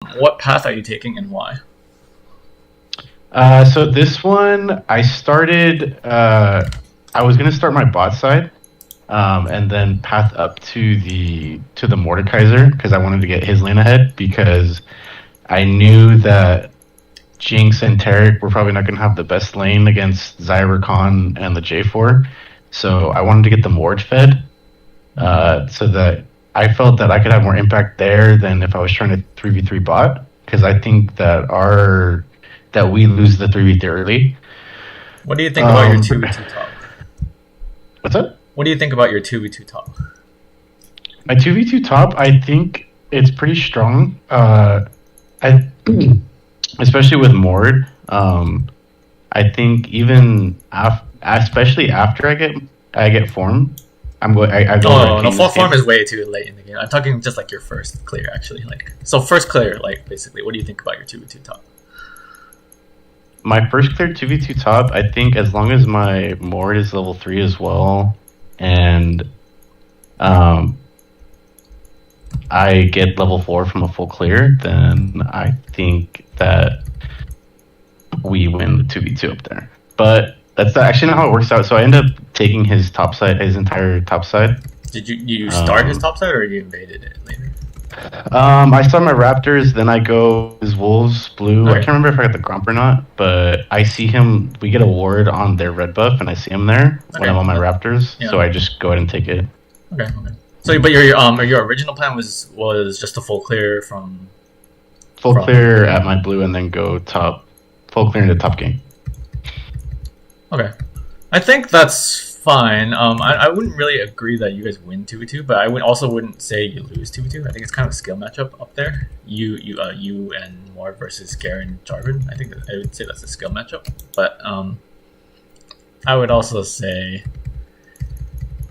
What path are you taking and why? So this one, I started. I was gonna start my bot side, and then path up to the Mordekaiser because I wanted to get his lane ahead because I knew that Jinx and Taric were probably not gonna have the best lane against Zyra Khan and the J4. So I wanted to get the Mord fed, so that I felt that I could have more impact there than if I was trying to 3v3 bot because I think that we lose the 3v3 early. What do you think about your 2v2 top? What's up? What do you think about your 2v2 top? My 2v2 top, I think it's pretty strong. I especially with Mord. I think even especially after I get form, I go. Oh no, full form is way too late in the game. I'm talking just like your first clear, actually. Like so, first clear, like basically, what do you think about your 2v2 top? My first clear 2v2 top, I think as long as my Mord is level 3 as well, and I get level 4 from a full clear, then I think that we win the 2v2 up there. But that's actually not how it works out. So I end up taking his top side, his entire top side. Did you start his top side or you invaded it later? I saw my Raptors, then I go his Wolves blue. Okay. I can't remember if I got the Gromp or not, but I see him. We get a ward on their red buff, and I see him there when I'm on my Raptors. Yeah. So I just go ahead and take it. Okay. So, but your original plan was just a full clear from clear at my blue, and then go full clear into top game. Okay, I think that's fine. I wouldn't really agree that you guys win 2v2, but I wouldn't say you lose 2v2. I think it's kind of a skill matchup up there. You and Mord versus Garen Jarvan. I think I would say that's a skill matchup. But I would also say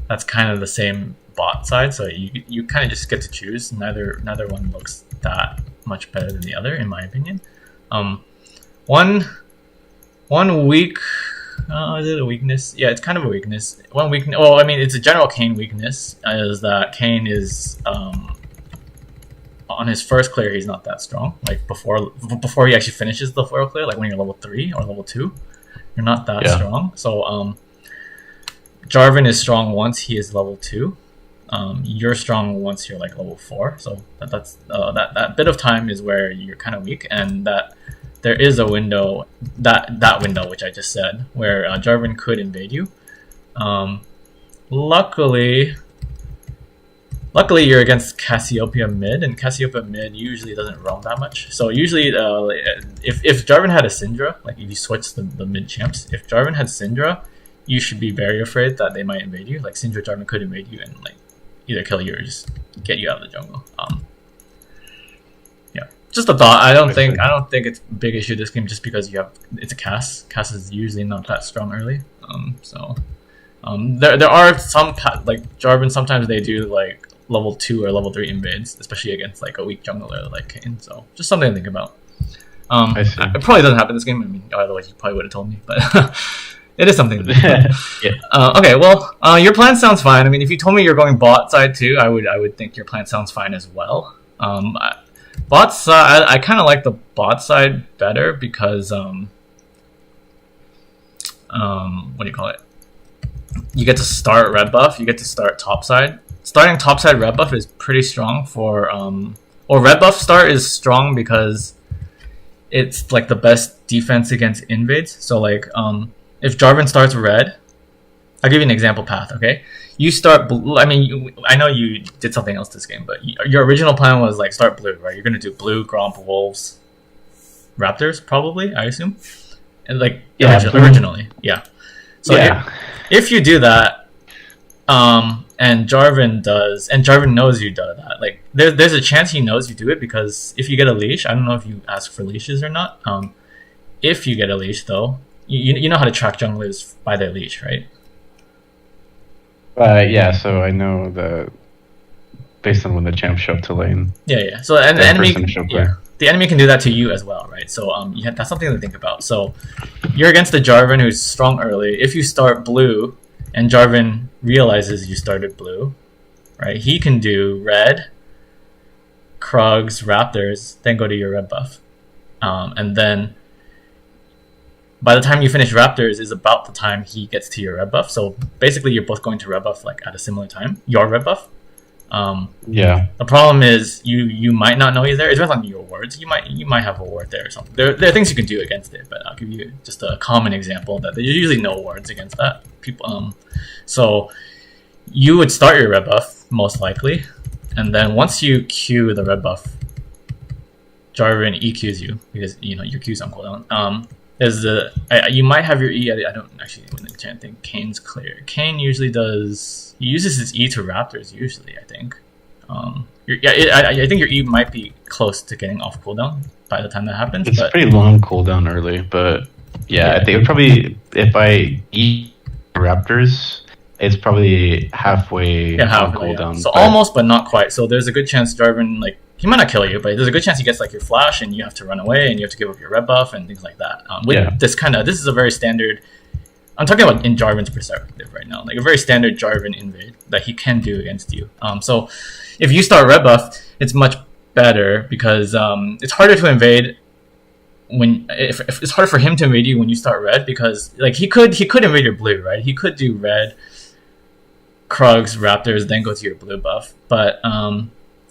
that's kind of the same bot side. So you kind of just get to choose. Neither one looks that much better than the other, in my opinion. One weak. Is it a weakness? Yeah, it's kind of a weakness. One weakness. Well, I mean, it's a general Kayn weakness. Is that Kayn is on his first clear, he's not that strong. Like before he actually finishes the foil clear, like when you're level 3 or level 2, you're not that strong. So Jarvan is strong once he is level 2. You're strong once you're like level 4. So that's that bit of time is where you're kind of weak, and that. There is a window, that window which I just said, where Jarvan could invade you. Luckily you're against Cassiopeia mid, and Cassiopeia mid usually doesn't roam that much. So usually, if Jarvan had a Syndra, like if you switch the mid champs, if Jarvan had Syndra, you should be very afraid that they might invade you. Like Syndra Jarvan could invade you and like either kill you or just get you out of the jungle. Just a thought. I don't think it's a big issue this game just because it's a Cass. Cass is usually not that strong early. There are some like Jarvan. Sometimes they do like level 2 or level 3 invades, especially against like a weak jungler like Kayn. So just something to think about. It probably doesn't happen this game. I mean, otherwise you probably would have told me, but it is something to think about. Okay, well, your plan sounds fine. I mean, if you told me you're going bot side too, I would think your plan sounds fine as well. Bot side, I kind of like the bot side better because what do you call it? You get to start red buff. You get to start top side. Starting top side red buff is pretty strong for or red buff start is strong because it's like the best defense against invades. So like if Jarvan starts red, I'll give you an example path. Okay. You start blue. I mean, I know you did something else this game, but your original plan was like start blue, right? You're gonna do blue, Gromp, Wolves, Raptors, probably. I assume, and like originally, yeah. So if you do that, and Jarvan knows you do that. Like there's a chance he knows you do it because if you get a leash, I don't know if you ask for leashes or not. If you get a leash though, you know how to track junglers by their leash, right? So I know that based on when the champs show up to lane. Yeah. So and the enemy can do that to you as well, right? So that's something to think about. So you're against the Jarvan who's strong early. If you start blue and Jarvan realizes you started blue, right? He can do red, Krugs, Raptors, then go to your red buff. And then by the time you finish Raptors is about the time he gets to your red buff. So basically you're both going to red buff like at a similar time. Your red buff. Yeah. The problem is you might not know he's there. It depends on your wards. You might have a ward there or something. There are things you can do against it, but I'll give you just a common example that there's usually no wards against that. So you would start your red buff most likely, and then once you Q the red buff, Jarvan EQs you because your Q's on cooldown. You might have your E. I don't actually can't think. Kayn's clear. Kayn usually he uses his E to Raptors usually. I think. I think your E might be close to getting off cooldown by the time that happens. It's pretty long cooldown early, but yeah, I think it would probably if I E Raptors, it's probably halfway on cooldown. Yeah. So almost, but not quite. So there's a good chance Jarvan he might not kill you, but there's a good chance he gets your flash, and you have to run away, and you have to give up your red buff and things like that. This is a very standard. I'm talking about in Jarvan's perspective right now, like a very standard Jarvan invade that he can do against you. So if you start red buff, it's much better because it's harder to invade if it's harder for him to invade you when you start red because he could invade your blue, right? He could do red, Krugs, Raptors, then go to your blue buff, but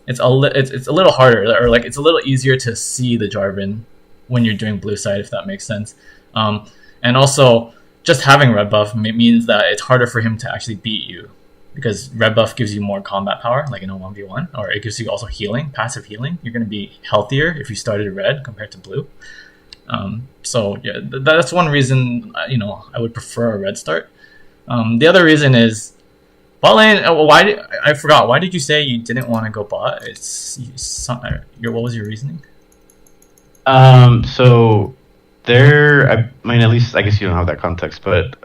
it's a little harder, or it's a little easier to see the Jarvan when you're doing blue side, if that makes sense. And also, just having red buff means that it's harder for him to actually beat you because red buff gives you more combat power, like in a 1v1, or it gives you also healing, passive healing. You're going to be healthier if you started red compared to blue. So yeah, that's one reason I would prefer a red start. The other reason is bot lane. I forgot. Why did you say you didn't want to go bot? What was your reasoning? So I mean, at least I guess you don't have that context, but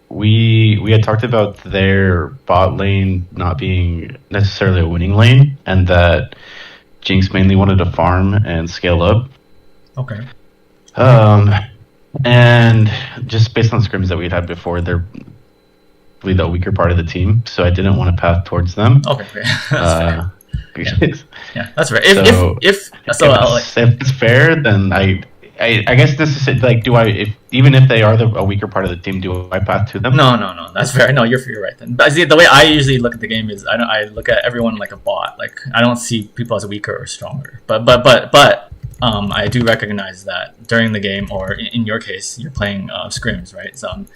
we had talked about their bot lane not being necessarily a winning lane, and that Jinx mainly wanted to farm and scale up. Okay. And just based on scrims that we'd had before, they're the weaker part of the team, so I didn't want to path towards them. Okay, fair. That's fair. Yeah, that's fair. If it's fair, then I guess this is even if they are a weaker part of the team, do I path to them? No, that's fair. No, you're right then. But see, the way I usually look at the game is I look at everyone like a bot. Like I don't see people as weaker or stronger. But I do recognize that during the game, or in your case, you're playing scrims, right? So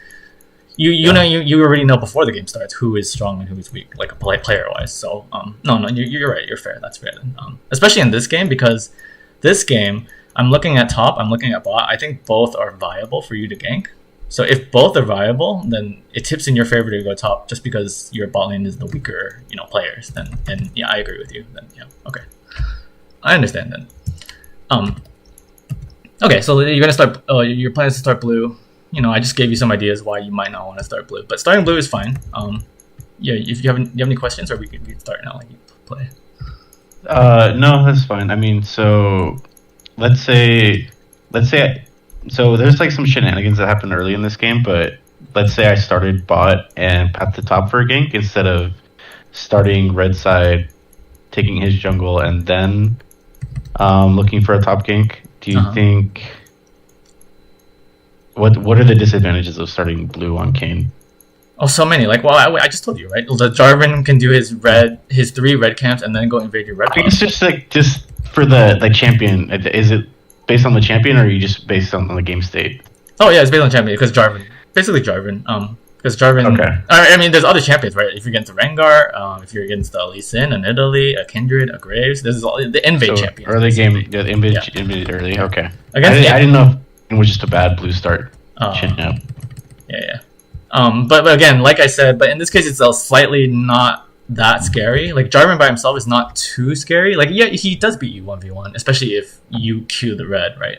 you already know before the game starts who is strong and who is weak, like player wise. So no, you're right. You're fair. That's fair then. Especially in this game, because this game I'm looking at top, I'm looking at bot. I think both are viable for you to gank. So if both are viable, then it tips in your favor to go top, just because your bot lane is the weaker players. Then yeah, I agree with you. Then yeah, okay, I understand then. Okay, so you're gonna start. Your plan is to start blue. I just gave you some ideas why you might not want to start blue, but starting blue is fine. Yeah, if you have any questions, or we can start now. Like you play. No, that's fine. I mean, so let's say, so there's some shenanigans that happened early in this game, but let's say I started bot and path to top for a gank instead of starting red side, taking his jungle, and then looking for a top gank. Do you think? What are the disadvantages of starting blue on Kayn? Oh, so many. I just told you, right? The Jarvan can do his 3 red camps and then go invade your red. I think it's just for the champion. Is it based on the champion, or are you just based on the game state? Oh yeah, it's based on champion because Jarvan. Because Jarvan. Okay. I mean, there's other champions, right? If you're against the Rengar, if you're against the Lee Sin, an Italy, a Kindred, a Graves, this is all the invade champions. Early game, invade early. Okay. I didn't know if it was just a bad blue start. Yeah. But again, like I said, but in this case, it's slightly not that scary. Like Jarvan by himself is not too scary. Like yeah, he does beat you 1v1, especially if you Q the red, right?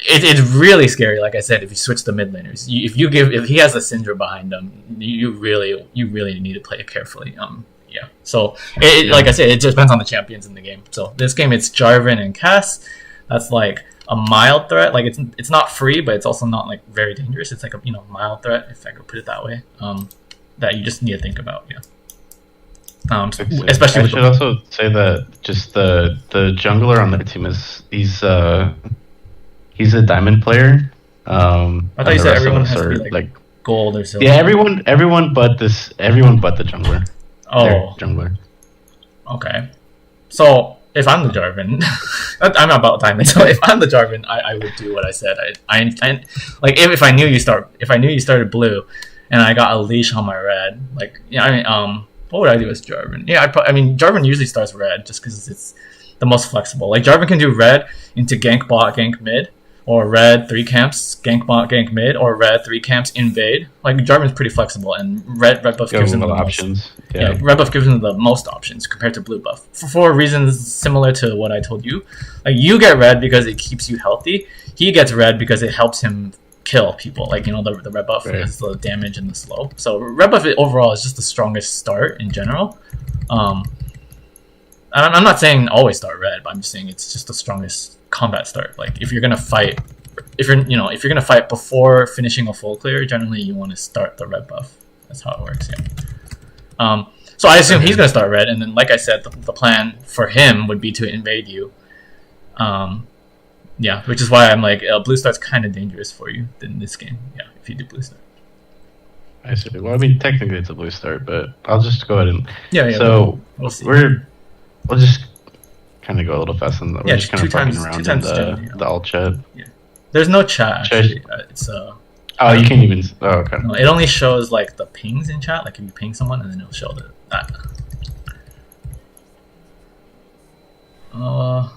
It's really scary. Like I said, if you switch the mid laners, if he has a Syndra behind him, you really need to play it carefully. Yeah. So like I said, it just depends on the champions in the game. So this game, it's Jarvan and Cass. That's like a mild threat. Like it's not free, but it's also not very dangerous. It's like a mild threat, if I could put it that way. That you just need to think about. Yeah. Especially I with should also say that just the jungler on their team he's a diamond player. I thought And you the said rest of everyone us has to be are like like gold or silver. yeah, everyone but the jungler. Their Oh, jungler. okay. So if I'm the Jarvan, I'm not about diamond. So if I'm the Jarvan, I would do what I said. I like if I knew you started blue, and I got a leash on my red. Like yeah, I mean what would I do as Jarvan? Yeah, I mean Jarvan usually starts red just because it's the most flexible. Like Jarvan can do red into gank bot, gank mid, or red 3 camps, gank bot, gank mid, or red 3 camps, invade. Like Jarvan's pretty flexible, and red buff You have gives a him lot the of most. options. Yeah, red buff gives him the most options compared to blue buff for reasons similar to what I told you. Like you get red because it keeps you healthy. He gets red because it helps him kill people. Like the red buff Right. is the damage and the slow. So red buff overall is just the strongest start in general. I'm not saying always start red, but I'm just saying it's just the strongest combat start. Like if you're gonna fight, if you're gonna fight before finishing a full clear, generally you want to start the red buff. That's how it works. Yeah. So I assume he's gonna start red, and then like I said, the plan for him would be to invade you. Yeah, which is why I'm like blue start's kind of dangerous for you in this game. Yeah, if you do blue start. I see. Well, I mean, technically it's a blue start, but I'll just go ahead and Yeah. So we'll see. we'll just kind of go a little fast on that. We're Yeah, just kind of fucking around in strategy. the alt chat. There's no chat Should I- actually. It's Oh, you can't even. Oh, okay. no, it only shows like the pings in chat. Like if you ping someone, and then it'll show that. Are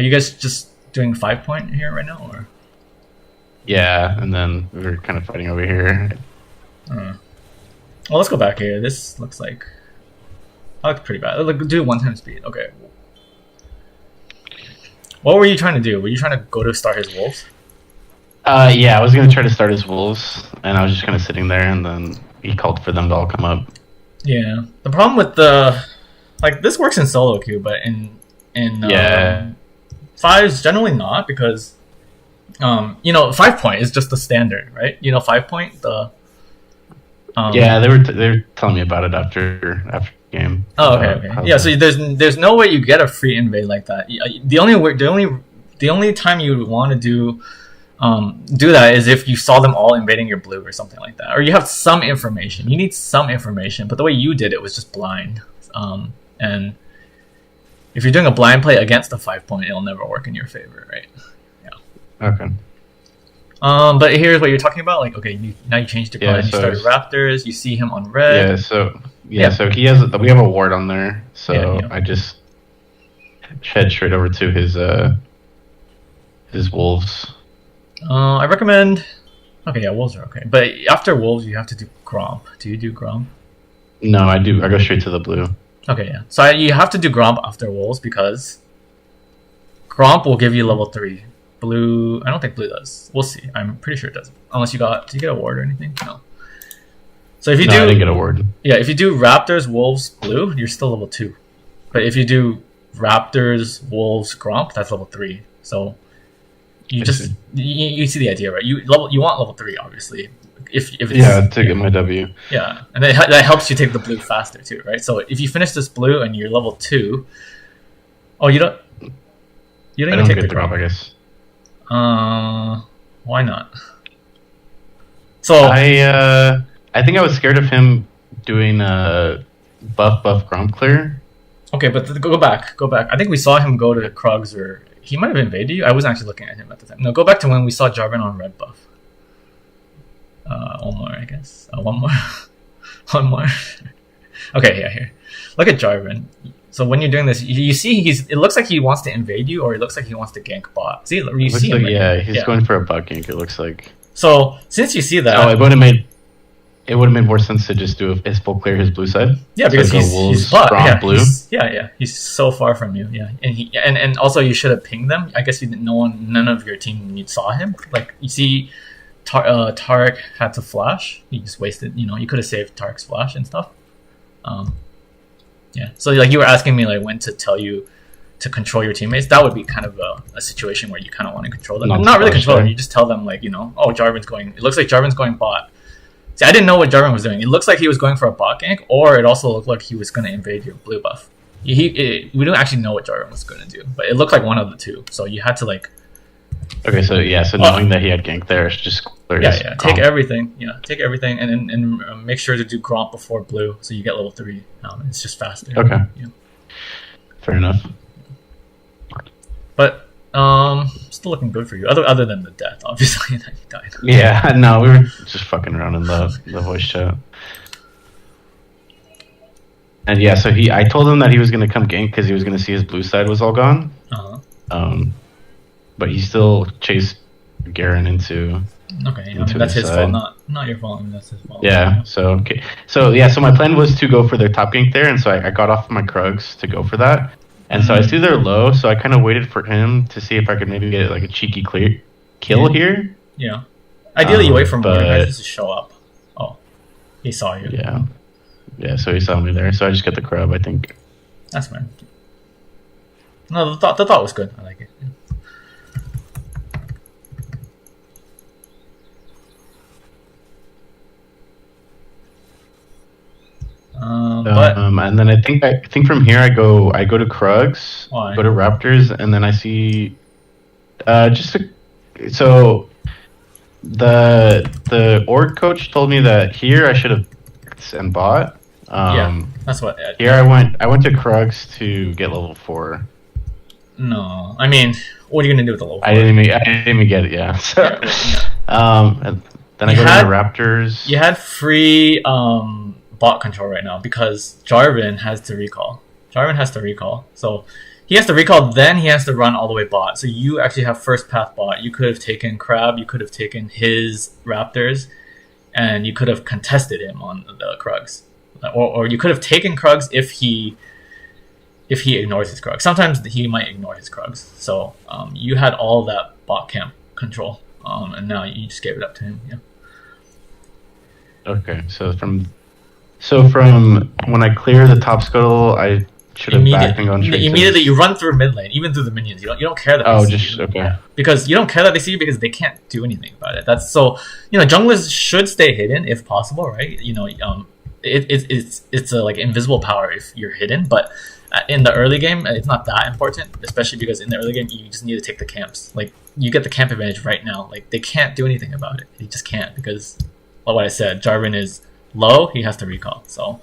you guys just doing 5-point here right now, or? Yeah, and then we were kind of fighting over here. Well, let's go back here. This looks like. That looks pretty bad. Look, do 1 time speed. Okay. What were you trying to do? Were you trying to go to start his wolves? Yeah, I was gonna try to start his wolves, and I was just kind of sitting there, and then he called for them to all come up. Yeah. The problem with the like this works in solo queue, but in Yeah. fives generally not because 5-point is just the standard, right? 5-point the. Yeah, they were telling me about it after the game. Oh, okay. Yeah, so there's no way you get a free invade like that. The only time you would want to do that is if you saw them all invading your blue or something like that, or you have some information. You need some information, but the way you did it was just blind. And if you're doing a blind play against a 5-point, it'll never work in your favor, right? Yeah. Okay. But here's what you're talking about. Like, okay, now you changed your plan. You so started Raptors. You see him on red. Yeah. So we have a ward on there. So Yeah. I just head straight over to his wolves. I recommend. Okay, yeah, wolves are okay. But after wolves, you have to do Gromp. Do you do Gromp? No, I do. I go straight to the blue. Okay, yeah. So you have to do Gromp after wolves because Gromp will give you level 3. Blue, I don't think blue does. We'll see. I'm pretty sure it doesn't. Unless did you get a ward or anything? No. So if you I didn't get a ward. Yeah, if you do Raptors, Wolves, Blue, you're still level 2. But if you do Raptors, Wolves, Gromp, that's level 3. So you you see the idea, right? You want level 3, obviously. If it's, to get my W. Yeah, and that helps you take the blue faster too, right? So if you finish this blue and you're level 2, you don't I even don't take get the the grab, Gromp. I guess. Why not? So I think I was scared of him doing buff Gromp clear. okay, but go back. I think we saw him go to Krugs, or he might have invaded you. I wasn't actually looking at him at the time. No, go back to when we saw Jarvan on red buff. One more, I guess. One more. One more. Okay, yeah, here. Look at Jarvan. So when you're doing this, you see it looks like he wants to invade you, or it looks like he wants to gank bot. See, you see him. Like, he's going for a bot gank, it looks like. So since you see that, it would have made more sense to just do his full clear his blue side. Yeah, because he's bot. Yeah, blue. He's so far from you. Yeah, and also you should have pinged them. I guess none of your team saw him. Like you see, Tarek had to flash. He just wasted. You could have saved Tarek's flash and stuff. Yeah. So like you were asking me like when to tell you to control your teammates. That would be kind of a situation where you kind of want to control them. Not really control them. You just tell them like oh Jarvan's going. It looks like Jarvan's going bot. See, I didn't know what Jarvan was doing. It looks like he was going for a bot gank, or it also looked like he was going to invade your blue buff. We don't actually know what Jarvan was going to do, but it looked like one of the two. So you had to like. Okay, so yeah, so knowing that he had gank there, it's just clear. Yeah. Take everything. Yeah, take everything, and make sure to do Gromp before blue, so you get level 3. It's just faster. Okay. Yeah. Fair enough. But still looking good for you. Other than the death, obviously, that you died. Yeah, no, we were just fucking around in the voice chat. And yeah, so I told him that he was gonna come gank because he was gonna see his blue side was all gone. But he still chased Garen into. Okay, that's his fault, not your fault. I mean, that's his fault. Yeah. So okay. So yeah. So my plan was to go for their top gank there, and so I got off my Krugs to go for that. And so I see they're low, so I kind of waited for him to see if I could maybe get like a cheeky kill here. Yeah. Ideally, you wait for Mordekaiser to show up. Oh, he saw you. Yeah. Yeah. So he saw me there, so I just got the crab. I think. That's fine. No, the thought was good. I like it. And then I think from here I go to Krugs, go to Raptors, and then I see so the org coach told me that here I should have and bought. Yeah, that's what. Here I went to Krugs to get level 4. No, I mean, what are you gonna do with the level 4? I didn't even get it. Yeah. So, and then I go to the Raptors. You had free bot control right now because Jarvan has to recall. So he has to recall, then he has to run all the way bot. So you actually have first path bot. You could have taken Crab, you could have taken his Raptors, and you could have contested him on the Krugs. Or you could have taken Krugs if he ignores his Krugs. Sometimes he might ignore his Krugs. So you had all that bot camp control, and now you just gave it up to him. Yeah. Okay, so from when I clear the top scuttle, I should have backed and gone straight. Immediately, you run through mid lane, even through the minions. You don't care that. They see you. Okay. Because you don't care that they see you because they can't do anything about it. That's so. Junglers should stay hidden if possible, right? It's a like invisible power if you're hidden, but in the early game, it's not that important, especially because in the early game you just need to take the camps. Like you get the camp advantage right now. Like they can't do anything about it. They just can't because, like what I said, Jarvan is low. He has to recall. So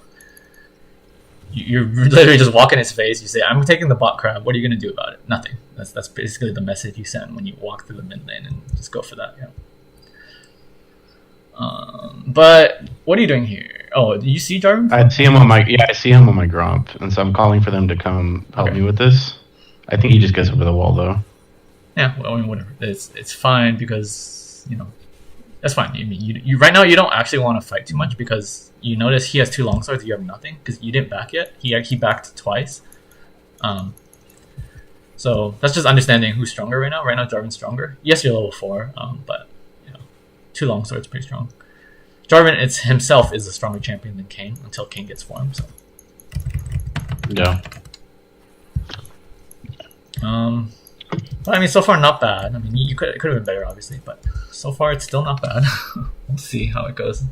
you're literally just walk in his face. You say, "I'm taking the bot crab. What are you gonna do about it? Nothing." That's basically the message you send when you walk through the mid lane and just go for that. Yeah. But what are you doing here? Oh, do you see Jarvan? I see him on my Gromp, and so I'm calling for them to come help me with this. I think he just gets over the wall though. Yeah, well, I mean, whatever. It's fine because that's fine. You right now you don't actually want to fight too much because you notice he has 2 longswords. You have nothing because you didn't back yet. He backed twice. So that's just understanding who's stronger right now. Right now, Jarvan's stronger. Yes, you're level 4, but 2 longswords pretty strong. Jarvan himself is a stronger champion than Kayn until Kayn gets formed. So. Yeah. But I mean, so far not bad. I mean, it could have been better, obviously, but so far it's still not bad. We'll see how it goes.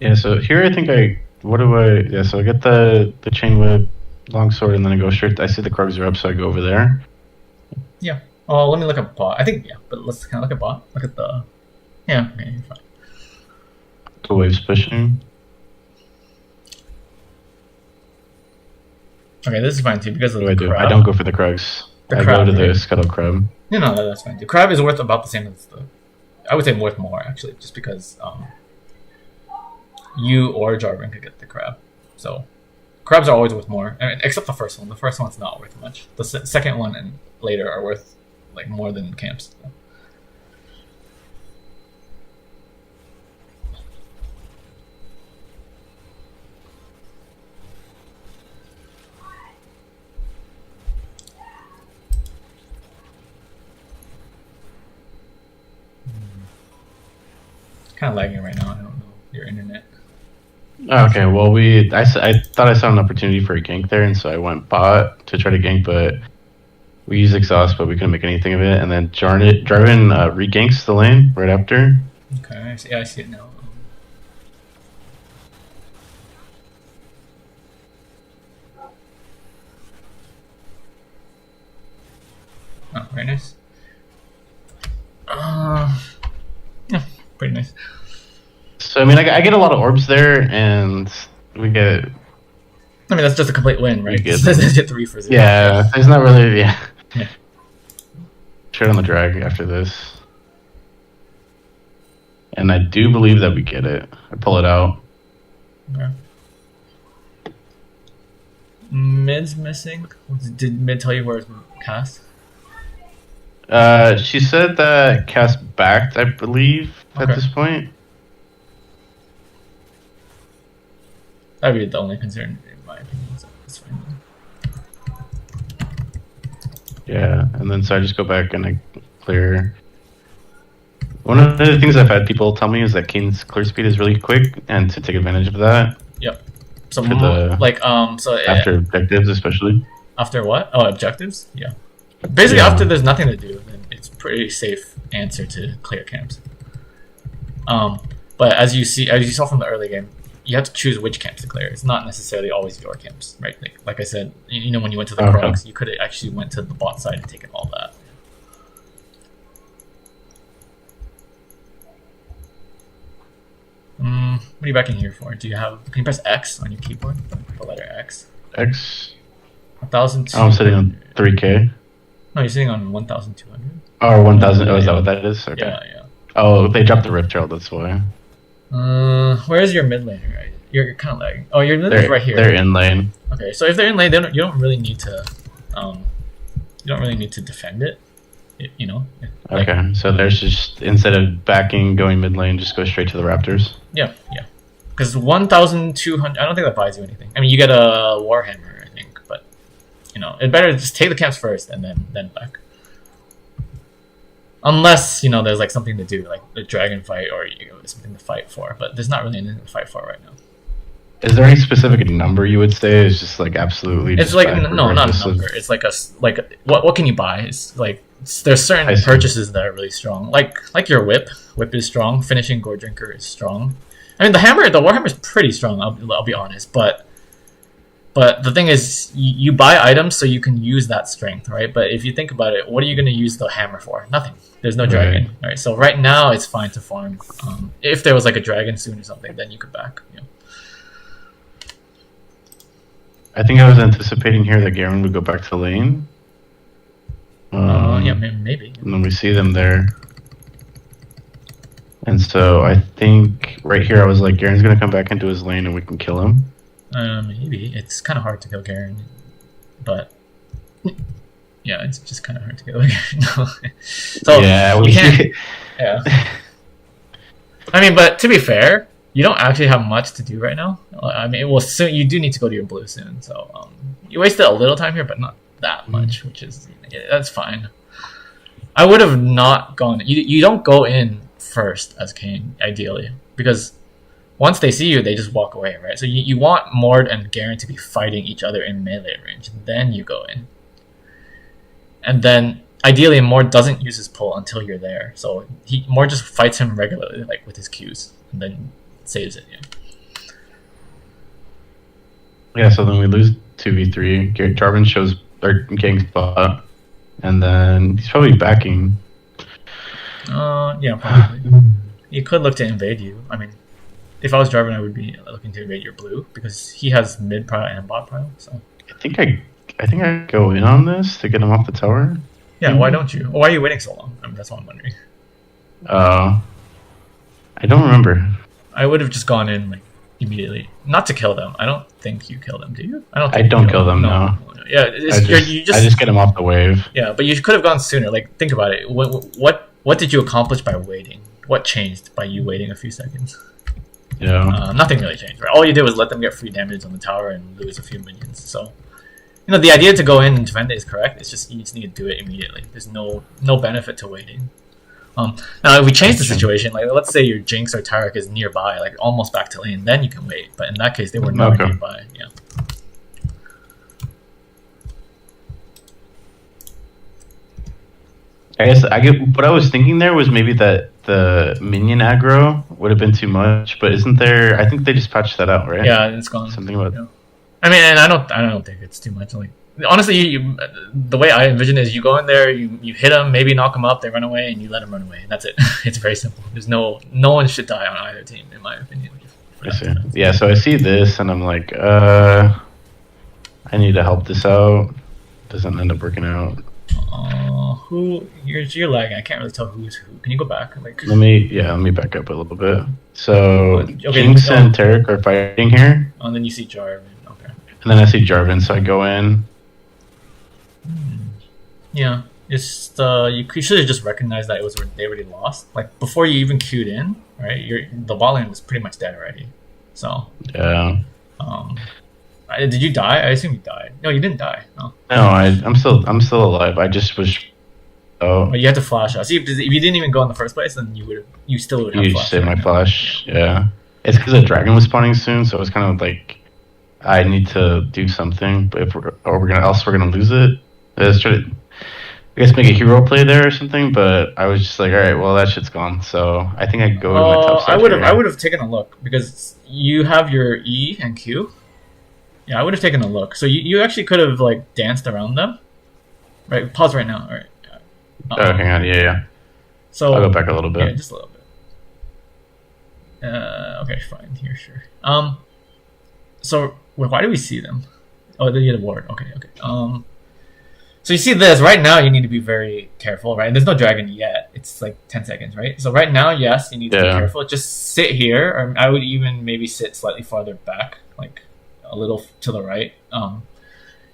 Yeah. So here I think so I get the chain whip, longsword, and then I go straight. I see the Krugs are up, so I go over there. Yeah. Oh, let me look at bot. I think but let's kind of look at bot. Look at the. Yeah. Okay, you're fine. The waves pushing. Okay, this is fine too because of the crab. I don't go for the Krugs. I go to the scuttle crab. No, that's fine. The crab is worth about the same as I would say worth more actually, just because you or Jarvan could get the crab. So crabs are always worth more, except the first one. The first one's not worth much. The second one and later are worth like more than camps. Kind of lagging right now. I don't know your internet. Okay, well, I thought I saw an opportunity for a gank there, and so I went bot to try to gank, but we used exhaust, but we couldn't make anything of it. And then Jarvan re-ganks the lane right after. Okay, I see it now. Oh, very nice. Yeah, pretty nice. So I mean, I get a lot of orbs there, and we get. I mean, that's just a complete win, right? Get 3 for 0. Yeah, there's not really Yeah. Straight on the drag after this, and I do believe that we get it. I pull it out. Okay. Mid's missing. Did Mid tell you where it's cast? She said that Cass backed, I believe, at this point. That'd be the only concern, in my opinion. So that's fine. Yeah, and then so I just go back and I clear. One of the things I've had people tell me is that Kayn's clear speed is really quick, and to take advantage of that. Yep. So so after objectives, especially. After what? Oh, objectives. Yeah. Basically, after there's nothing to do, then it's pretty safe answer to clear camps. But as you saw from the early game, you have to choose which camps to clear. It's not necessarily always your camps, right? Like I said, you know, when you went to the Krogs, you could have actually went to the bot side and taken all that. What are you back in here for? Do you have? Can you press X on your keyboard? The letter X. X. 1,200. I'm sitting on 3K. No, you're sitting on 1,200. Or 1,000. Oh, is that what that is? Okay. Yeah. Oh, they dropped the Rift Trail. That's why. Where is your mid laner? Right? You're kind of lagging. Oh, your mid laner's right here. They're in lane. Okay, so if they're in lane, you don't really need to, defend it. You know. Okay, so there's just instead of backing, going mid lane, just go straight to the Raptors. Yeah. Because 1,200. I don't think that buys you anything. I mean, you get a Warhammer, I think, but you know, it better just take the camps first and then back. Unless, you know, there's like something to do, like the dragon fight, or something to fight for. But there's not really anything to fight for right now. Is there any specific number you would say is just like absolutely? It's like no, not a number. It's like what can you buy? It's like there's certain purchases that are really strong. Like your whip. Whip is strong. Finishing Gore Drinker is strong. I mean the Warhammer is pretty strong. I'll be honest, but the thing is, you buy items so you can use that strength, right? But if you think about it, what are you going to use the hammer for? Nothing. There's no dragon, right? So right now it's fine to farm. If there was like a dragon soon or something, then you could back. You know. I think I was anticipating here that Garen would go back to lane. Yeah, maybe. And then we see them there. And so I think right here I was like, Garen's going to come back into his lane and we can kill him. Maybe. It's kind of hard to kill Garen, but yeah, it's just kind of hard to kill Garen. So yeah, you can't. Yeah. I mean, but to be fair, you don't actually have much to do right now. I mean, well, soon you do need to go to your blue soon, so you wasted a little time here, but not that much, which is that's fine. I would have not gone. You don't go in first as Kayn, ideally, because once they see you, they just walk away, right? So you want Mord and Garen to be fighting each other in melee range, then you go in. And then, ideally, Mord doesn't use his pull until you're there. So Mord just fights him regularly, like with his Qs, and then saves it, Yeah, so then we lose 2v3. Jarvan shows our gang spot, and then he's probably backing. Yeah, probably. He could look to invade you. I mean, if I was Jarvan, I would be looking to invade your blue because he has mid prio and bot prio. So I think I go in on this to get him off the tower. Yeah, why don't you? Why are you waiting so long? I mean, that's what I'm wondering. I don't remember. I would have just gone in like immediately, not to kill them. I don't think you kill them, do you? I don't kill them. No. Yeah, I just get them off the wave. Yeah, but you could have gone sooner. Like, think about it. What did you accomplish by waiting? What changed by you waiting a few seconds? Yeah. Nothing really changed, right? All you did was let them get free damage on the tower and lose a few minions. So, you know, the idea to go in and defend it is correct. It's just you just need to do it immediately. There's no benefit to waiting. Now, if we change the situation, like let's say your Jinx or Taric is nearby, like almost back to lane, then you can wait. But in that case, they were not nearby. Yeah. I guess what I was thinking there was maybe that the minion aggro would have been too much, but isn't there? I think they just patched that out, right? Yeah, it's gone. Something about. Yeah. I mean, and I don't think it's too much. Like honestly, the way I envision it is you go in there, you hit them, maybe knock them up, they run away, and you let them run away. And that's it. It's very simple. There's no one should die on either team, in my opinion. I see. Yeah, so I see this, and I'm like, I need to help this out. Doesn't end up working out. Who you're lagging? I can't really tell who's who. Can you go back? Like, let me back up a little bit. So okay, Jinx and Taric are fighting here. Oh, and then you see Jarvan. Okay. And then I see Jarvan, so I go in. Yeah, it's you should have just recognized that they already lost. Like before you even queued in, right? The bot lane was pretty much dead already. So yeah. Did you die? I assume you died. No, you didn't die. No. No, I'm still alive. I just was. Oh. But you had to flash us. If you didn't even go in the first place, then you still would have. You saved my flash. Yeah. It's because a dragon was spawning soon, so it's kind of like I need to do something. But we're gonna lose it. Let's try to, I guess, make a hero play there or something. But I was just like, all right, well that shit's gone. So I think I go to my top side. I would have taken a look because you have your E and Q. Yeah, I would have taken a look. So you actually could have like danced around them. Right, pause right now. All right. Hang on. Yeah. So I'll go back a little bit. Yeah, just a little bit. Okay, fine. Here, sure. So why do we see them? Oh, they get a ward. Okay. So you see this right now. You need to be very careful, right? And there's no dragon yet. It's like 10 seconds, right? So right now, yes, you need to be careful. Just sit here, or I would even maybe sit slightly farther back, like a little to the right,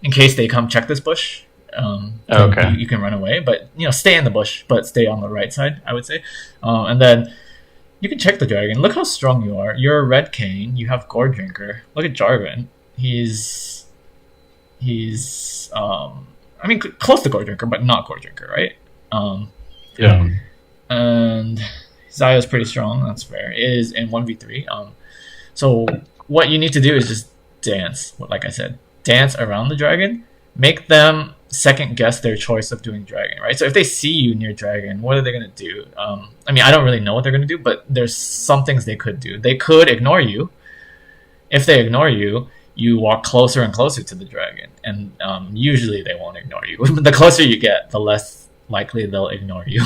in case they come check this bush. Okay. You can run away, but stay in the bush, but stay on the right side, I would say. And then you can check the dragon. Look how strong you are. You're a red Kayn. You have Gore Drinker. Look at Jarvan. He's I mean close to Gore Drinker, but not Gore Drinker, right? Yeah. And Zaya's pretty strong. That's fair. It is in 1v3. So what you need to do is just dance. Like I said, dance around the dragon. Make them second guess their choice of doing dragon, right? So if they see you near dragon, what are they going to do? I mean, I don't really know what they're going to do, but there's some things they could do. They could ignore you. If they ignore you, you walk closer and closer to the dragon, and usually they won't ignore you. The closer you get, the less likely they'll ignore you.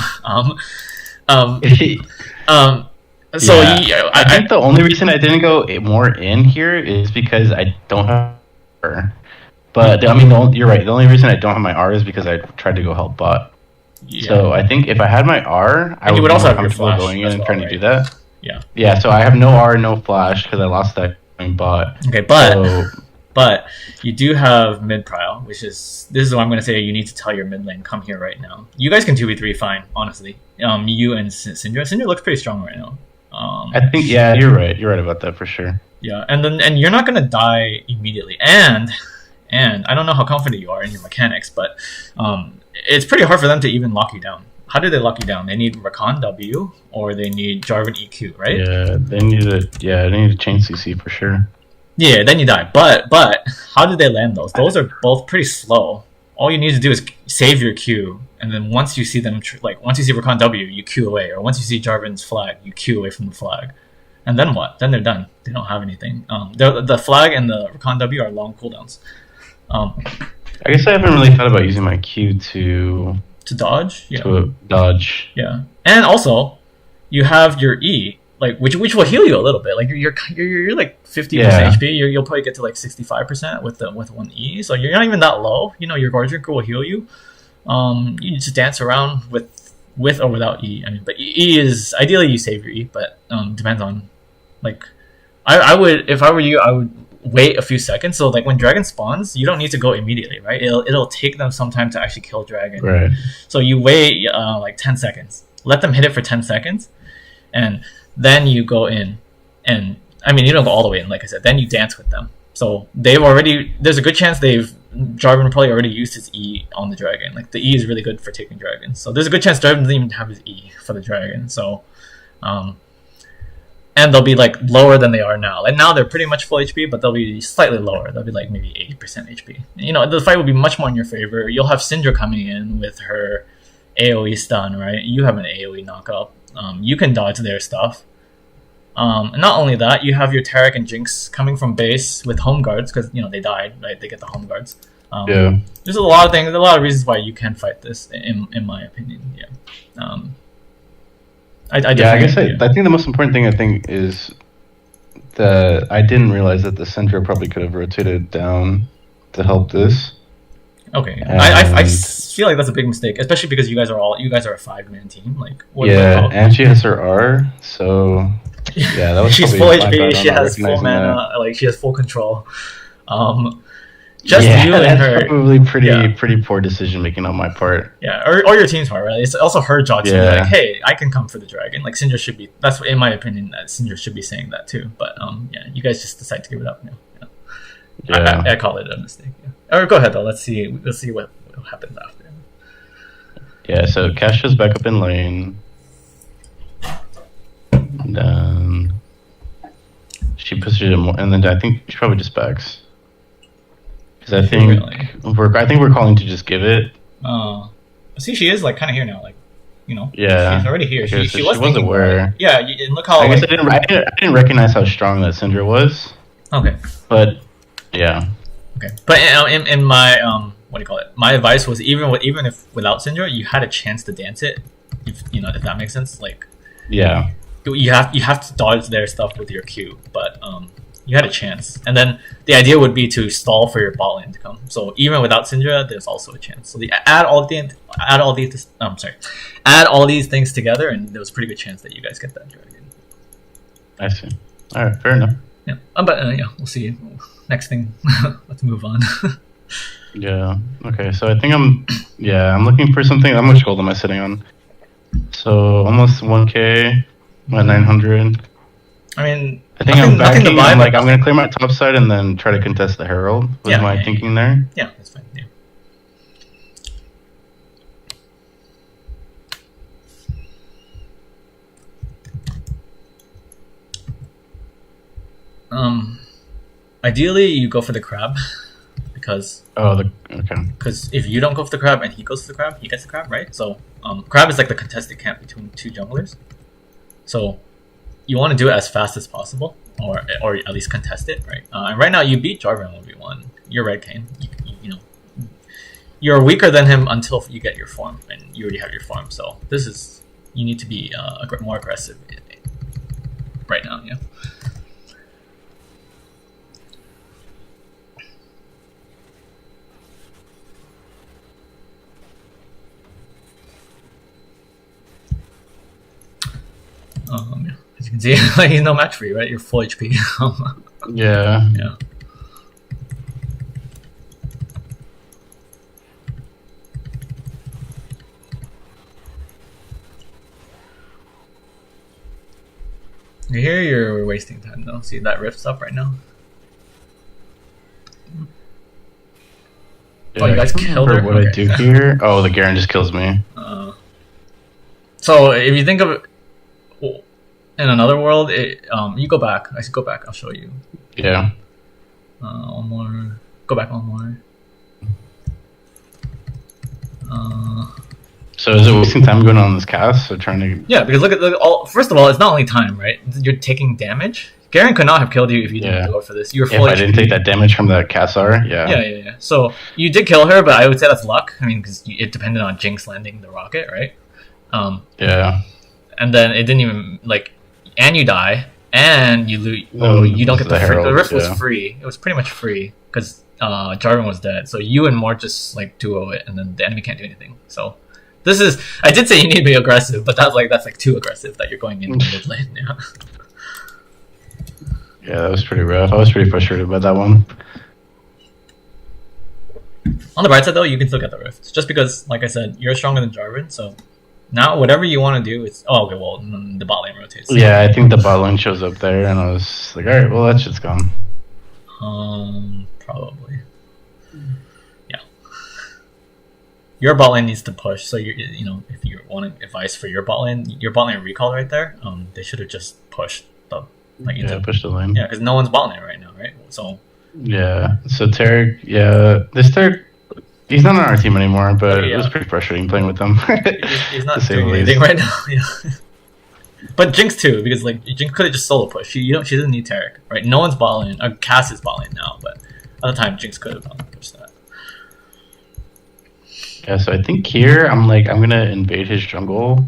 So yeah. I think the only reason I didn't go more in here is because I don't have her. But I mean, you're right. The only reason I don't have my R is because I tried to go help bot. Yeah. So I think if I had my R, I would also have your flash going in and trying to do that. Yeah. Yeah. So I have no R, no flash because I lost that bot. Okay, but you do have mid prio, which is this is what I'm going to say. You need to tell your mid lane, come here right now. You guys can 2v3 fine, honestly. You and Syndra. Syndra looks pretty strong right now. I think you're right. You're right about that for sure. Yeah, and you're not going to die immediately, and I don't know how confident you are in your mechanics, but it's pretty hard for them to even lock you down. How do they lock you down? They need Rakan W or they need Jarvan EQ, right? Yeah, they need to change CC for sure. Yeah, then you die. But how do they land those? Those are both pretty slow. All you need to do is save your Q, and then once you see them, once you see Rakan W, you Q away, or once you see Jarvan's flag, you Q away from the flag. And then what? Then they're done. They don't have anything. The flag and the Rakan W are long cooldowns. I guess I haven't really thought about using my Q to dodge. Yeah. To dodge. Yeah, and also you have your E, like which will heal you a little bit. Like you're like 50% HP. You'll probably get to like 65% with one E. So you're not even that low. Your Guard Drinker will heal you. You just dance around with or without E. I mean, but E is ideally you save your E, but depends on like I would, if I were you, I would wait a few seconds. So like when dragon spawns, you don't need to go immediately, right? It'll take them some time to actually kill dragon. Right. So you wait like 10 seconds. Let them hit it for 10 seconds, and then you go in. And I mean, you don't go all the way in, like I said. Then you dance with them. So they've already. There's a good chance Jarvan probably already used his E on the dragon. Like the E is really good for taking dragons. So there's a good chance Jarvan doesn't even have his E for the dragon. So, and they'll be like lower than they are now. And now they're pretty much full HP, but they'll be slightly lower. They'll be like maybe 80% HP. You know, the fight will be much more in your favor. You'll have Syndra coming in with her AoE stun, right? You have an AoE knockup. You can dodge their stuff. And not only that, you have your Tarek and Jinx coming from base with home guards because you know they died, right? They get the home guards. Yeah. There's a lot of things, a lot of reasons why you can fight this, in my opinion. Yeah. I guess I think the most important thing I think is that I didn't realize that the Syndra probably could have rotated down to help this. Okay, I feel like that's a big mistake, especially because you guys are a 5-man team. Like, and she has her R, so yeah, that was she's full HP. She has full mana. Like she has full control. Just you and her. Probably pretty poor decision making on my part. Yeah, or your team's part, right? It's also her job to be like, hey, I can come for the dragon. Like Syndra should be. That's in my opinion that Syndra should be saying that too. But yeah, you guys just decide to give it up now. Yeah. I call it a mistake. Yeah. Or go ahead though. Let's see what happens after. Yeah. So Kasha's back up in lane. And she pushes it more, and then I think she probably just backs. Because I think we're calling to just give it. See, she is like kind of here now, like, you know. Yeah, she's already here. Okay, she was aware. Yeah, and look how. I guess I didn't recognize how strong that Syndra was. Okay. But yeah. Okay, but in my what do you call it? My advice was even if without Syndra, you had a chance to dance it. If that makes sense, like. Yeah. You have to dodge their stuff with your Q, but you had a chance. And then the idea would be to stall for your bot lane to come. So even without Syndra, there's also a chance. So add all these things together, and there was a pretty good chance that you guys get that dragon. I see. All right, fair enough. Yeah, but yeah, we'll see. Next thing, let's move on. Yeah. Okay. So I think I'm looking for something. How much gold am I sitting on? So almost 1K. At 900. I mean, I think I'm backing. I'm going to clear my top side and then try to contest the Herald. Was my thinking there? Yeah, that's fine. Yeah. Ideally, you go for the crab because. Because if you don't go for the crab and he goes for the crab, he gets the crab, right? So, crab is like the contested camp between two junglers. So you want to do it as fast as possible, or at least contest it, right? And right now you beat Jarvan 1v1. You're red, Kayn. You know, you're weaker than him until you get your form, and you already have your form. So you need to be more aggressive right now. Yeah. Yeah. As you can see, like, he's no match for you, right? You're full HP. Yeah. Yeah. Here you're wasting time though. See that rift's up right now? Yeah, oh, you guys killed her? What I do here? Oh, the Garen just kills me. So if you think of it, in another world, you go back. I should go back. I'll show you. Yeah. One more. Go back one more. So is it wasting time going on this cast or trying to? Yeah, because look at all. First of all, it's not only time, right? You're taking damage. Garen could not have killed you if you didn't go for this. You were full if I didn't take that damage from the Cassar, Yeah. So you did kill her, but I would say that's luck. I mean, because it depended on Jinx landing the rocket, right? Yeah. And then it didn't even and you die, and you lose. You don't get the Herald. The rift was free. It was pretty much free because Jarvan was dead. So you and Mort just 2-0 it, and then the enemy can't do anything. So this is. I did say you need to be aggressive, but that's too aggressive that you're going in mid lane. Yeah. Yeah, that was pretty rough. I was pretty frustrated by that one. On the bright side, though, you can still get the rift. Just because, like I said, you're stronger than Jarvan, so now whatever you want to do, it's... Oh, okay, well, the bot lane rotates. Yeah, I think the bot lane shows up there, and I was like, alright, well, that shit's gone. Probably. Yeah. Your bot lane needs to push. So you know, if you want advice for your bot lane recall right there. They should have just pushed the like into push the lane. yeah, because no one's bot lane right now, right? So yeah. So Tarek, this Tarek, he's not on our team anymore, but yeah. it was pretty frustrating playing with him. he's not doing anything right now. Yeah. But Jinx too, because like Jinx could have just solo pushed. She doesn't need Tarek, right? No one's bot lane. Cass is bot lane now, but at the time Jinx could have pushed that. Yeah, so I think here I'm gonna invade his jungle,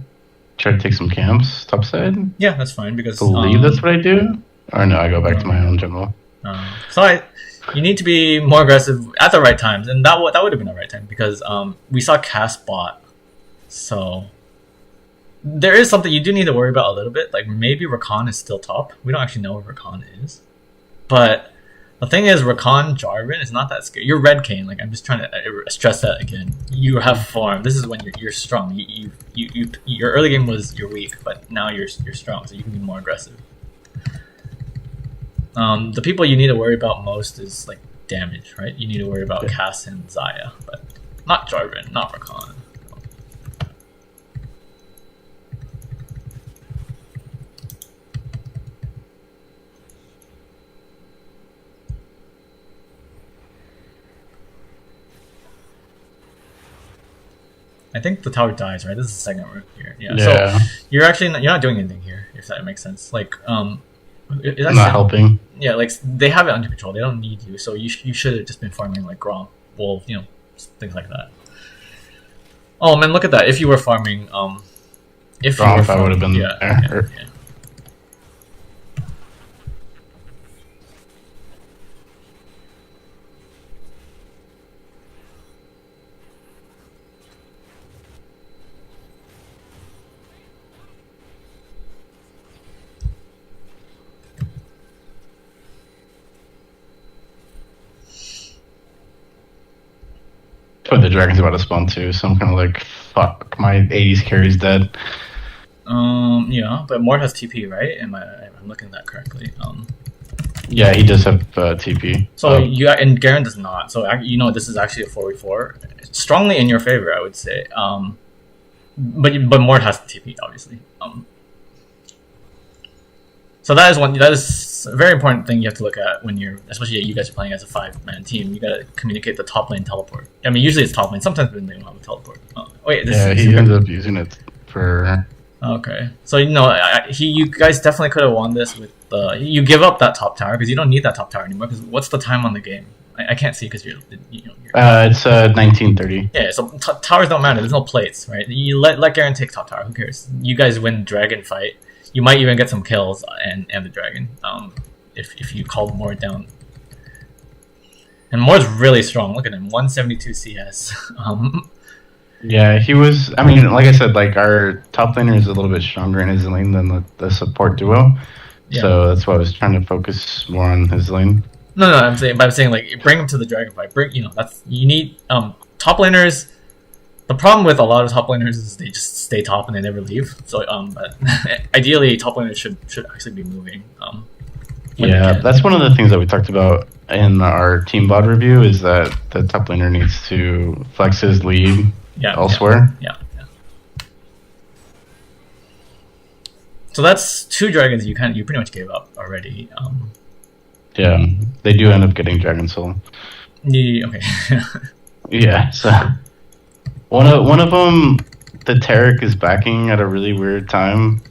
try to take some camps topside. Yeah, that's fine because Believe that's what I do, or no, I go back to my own jungle. You need to be more aggressive at the right times, and that would have been the right time because we saw Cass bot, so there is something you do need to worry about a little bit. Like maybe Rakan is still top. We don't actually know where Rakan is, but the thing is, Rakan Jarvan is not that scary. You're red Kayn. Like I'm just trying to stress that again. You have form. This is when you're strong. Your early game was you're weak, but now you're strong, so you can be more aggressive. The people you need to worry about most is like damage, right? You need to worry about Cass and Xayah, but not Jarvan, not Rakan. I think the tower dies, right? This is the second rook here. Yeah. So you're not doing anything here, if that makes sense. Like it's not helping. Yeah, like they have it under control. They don't need you, so you should have just been farming like Grom, Wolf, you know, things like that. Oh man, look at that! If you were farming, if Grom, you were if I would have been there. Yeah. But the dragon's about to spawn too, so I'm kind of like, fuck, my 80s carry's dead. Yeah, but Mort has TP, right? I'm looking at that correctly. Yeah, he does have TP. So and Garen does not. So you know this is actually a 4v4, strongly in your favor, I would say. But Mort has the TP, obviously. So that is a very important thing you have to look at when especially you guys are playing as a 5-man team. You gotta communicate the top lane teleport. I mean, usually it's top lane. Sometimes they don't have a teleport. Wait, he ends up using it for. Okay, so you guys definitely could have won this with you give up that top tower because you don't need that top tower anymore. Because what's the time on the game? I can't see because you're it's 1930. Yeah, so towers don't matter. There's no plates, right? You let Garen take top tower. Who cares? You guys win dragon fight. You might even get some kills and the dragon if you call Mort down. And Mort's really strong. Look at him, 172 CS. Yeah, he was. I mean, like I said, like our top laner is a little bit stronger in his lane than the support duo. Yeah. So that's why I was trying to focus more on his lane. No, I'm saying like bring him to the dragon fight. You need top laners. The problem with a lot of top laners is they just stay top and they never leave. So but ideally top laners should actually be moving. Yeah, that's one of the things that we talked about in our team bot review is that the top laner needs to flex his lead elsewhere. Yeah. So that's 2 dragons you pretty much gave up already. Yeah, they do end up getting Dragon Soul. Okay. Yeah, so one of them, the Tarek is backing at a really weird time.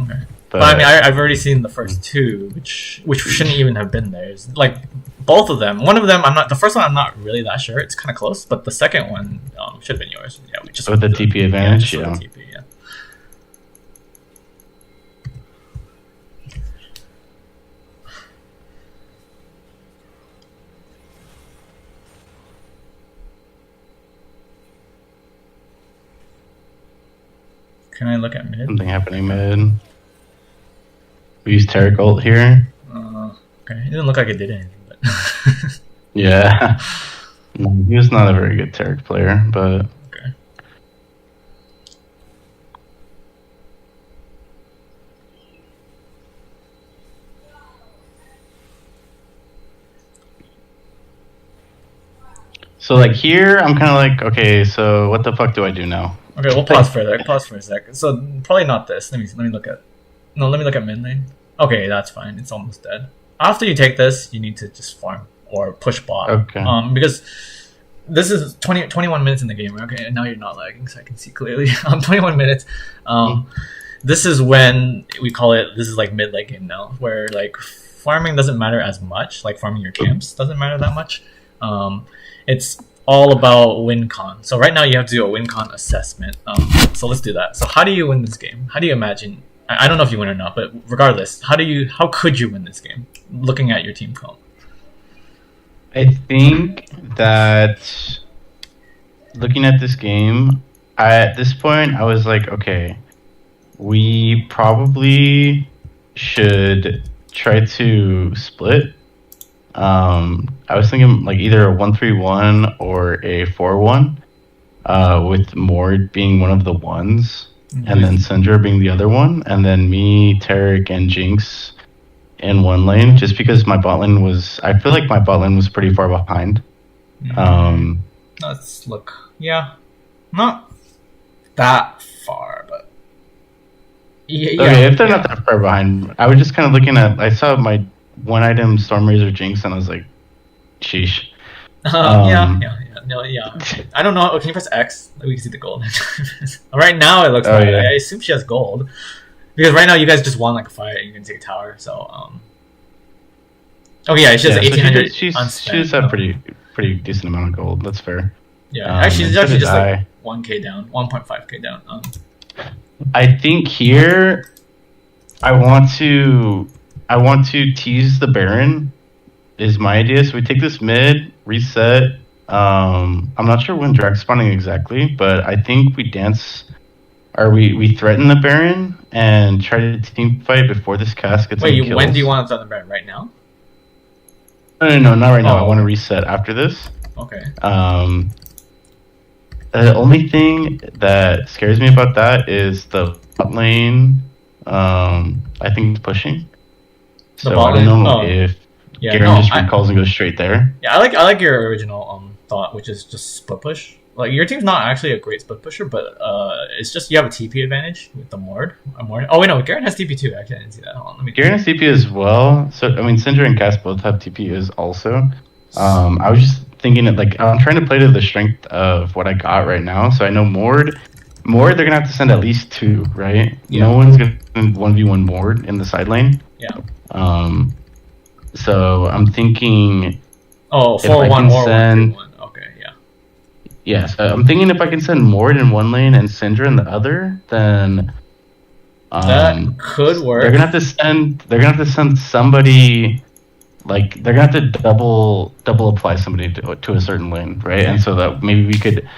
Okay. But I mean, I've already seen the first 2, which shouldn't even have been there. It's like both of them. One of them, the first one, I'm not really that sure. It's kind of close, but the second one should have been yours. Yeah, we just with the TP advantage. Yeah. Can I look at mid? Something happening mid. We use Tarek ult here. Okay, it didn't look like it did anything, but yeah, he was not a very good Tarek player, but okay. So like here, I'm kind of like, okay, so what the fuck do I do now? Okay, we'll pause for that. Pause for a sec. So probably not this. Let me look at. No, let me look at mid lane. Okay, that's fine. It's almost dead. After you take this, you need to just farm or push bot. Okay. Because this is 21 minutes in the game. Okay, and now you're not lagging, so I can see clearly. 21 minutes. This is when we call it. This is like mid late game now, where like farming doesn't matter as much. Like farming your camps doesn't matter that much. It's all about win con. So right now you have to do a win con assessment. So let's do that. So how do you win this game? How do you imagine? I don't know if you win or not, but regardless, how could you win this game? Looking at your team comp. I think that looking at this game, at this point, I was like, okay, we probably should try to split. I was thinking like either a 1-3-1 or a 4-1, with Mord being one of the ones, and then Syndra being the other one, and then me, Tarek, and Jinx in one lane, just because my bot lane I feel like my bot lane was pretty far behind. Let's look. Yeah, not that far, but yeah. Okay, if they're not that far behind, I was just kind of looking at. I saw my one item Stormrazor Jinx, and I was like, sheesh. Yeah. I don't know. Can you press X? We can see the gold. Right now it looks like I assume she has gold. Because right now you guys just won like a fight and you can take a tower, so okay, yeah, she has 1800. She does have pretty decent amount of gold. That's fair. Yeah, actually, she's actually just like 1k down, 1.5k down. I think here, I want to tease the Baron. Is my idea. So we take this mid, reset. I'm not sure when drag spawning exactly, but I think we dance. Or we threaten the Baron and try to team fight before this cast gets any kills. When do you want to threaten the Baron? Right now? No, not right now. I want to reset after this. Okay. The only thing that scares me about that is the bot lane. I think it's pushing. So I don't know if Garen just recalls and goes straight there. Yeah, I like your original thought, which is just split push. Like your team's not actually a great split pusher, but it's just you have a TP advantage with the Mord. Oh wait, no, Garen has TP too. Actually, I didn't see that. Hold on, Garen has TP as well. So I mean, Syndra and Cass both have TP as also. I was just thinking that like I'm trying to play to the strength of what I got right now. So I know Mord, they're gonna have to send at least 2, right? Yeah. No one's gonna 1v1 Mord in the side lane. Yeah. So I'm thinking. Oh, 4-1 or 1-3-1. Okay, yeah. Yes, I'm thinking if I can send Mord in one lane and Syndra in the other, then that could work. They're gonna have to send somebody. Like they're gonna have to double apply somebody to a certain lane, right? And so that maybe we could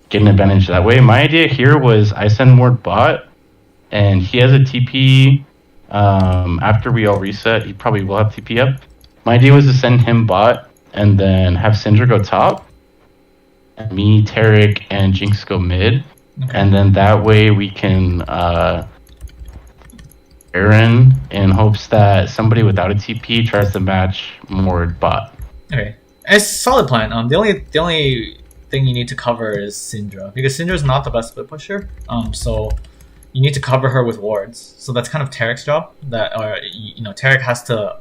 get an advantage that way. My idea here was I send Mord bot, and he has a TP. After we all reset, he probably will have TP up. My idea was to send him bot and then have Syndra go top, and me, Tarek, and Jinx go mid, and then that way we can Aaron in hopes that somebody without a TP tries to match Mord bot. Okay, it's a solid plan. The only thing you need to cover is Syndra, because Syndra is not the best split pusher. So you need to cover her with wards. So that's kind of Tarek's job. Tarek has to.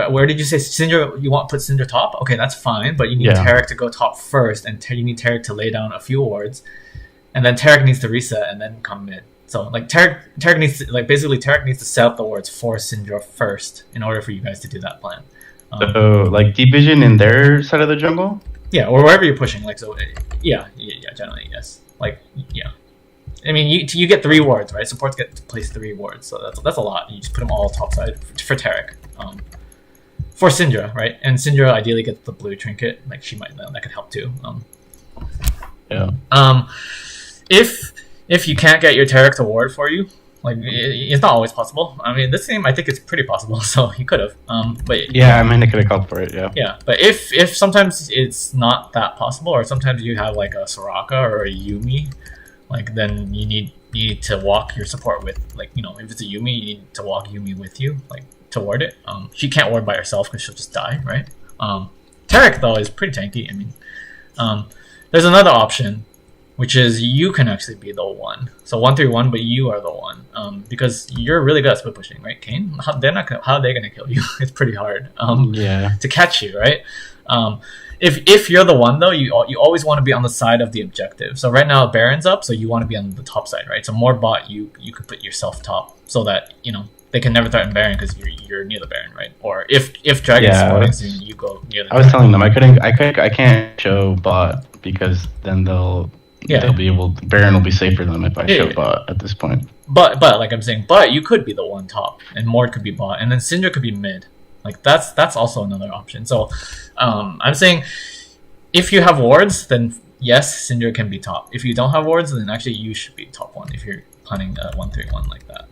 Where did you say Syndra? You want to put Syndra top? Okay, that's fine, but you need Tarek to go top first, and you need Tarek to lay down a few wards, and then Tarek needs to reset and then come mid. So like Tarek needs to Tarek needs to set up the wards for Syndra first in order for you guys to do that plan. So like deep vision in their side of the jungle? Yeah, or wherever you're pushing. Like so, yeah, generally yes. Like yeah. I mean, you get 3 wards, right? Supports get to place 3 wards, so that's a lot. You just put them all topside for Tarek. For Syndra, right? And Syndra ideally gets the blue trinket. Like she might, that could help too. If you can't get your Tarek to ward for you, like it's not always possible. I mean, this game I think it's pretty possible. So he could have. But yeah, I mean, I could have called for it. Yeah. Yeah, but if sometimes it's not that possible, or sometimes you have like a Soraka or a Yumi, like then you need to walk your support with, like, you know, if it's a Yumi, you need to walk Yumi with you, like, to ward it. She can't ward by herself because she'll just die, right? Tarek though is pretty tanky. I mean, There's another option, which is you can actually be the one. So 1-3-1, but you are the one. Because you're really good at split pushing, right, Kayn? How are they gonna kill you? It's pretty hard. To catch you, right? If you're the one though, you always want to be on the side of the objective. So right now Baron's up, so you want to be on the top side, right? So more bot, you could put yourself top, so that they can never threaten Baron because you're near the Baron, right? Or if Dragon's spawning soon, you go near the. I was telling them I can't show bot because then they'll be able. Baron will be safer than if I show bot at this point. But like I'm saying, you could be the one top, and Mord could be bot, and then Syndra could be mid. Like that's also another option. So I'm saying if you have wards, then yes, Syndra can be top. If you don't have wards, then actually you should be top one if you're planning a 1-3-1 like that.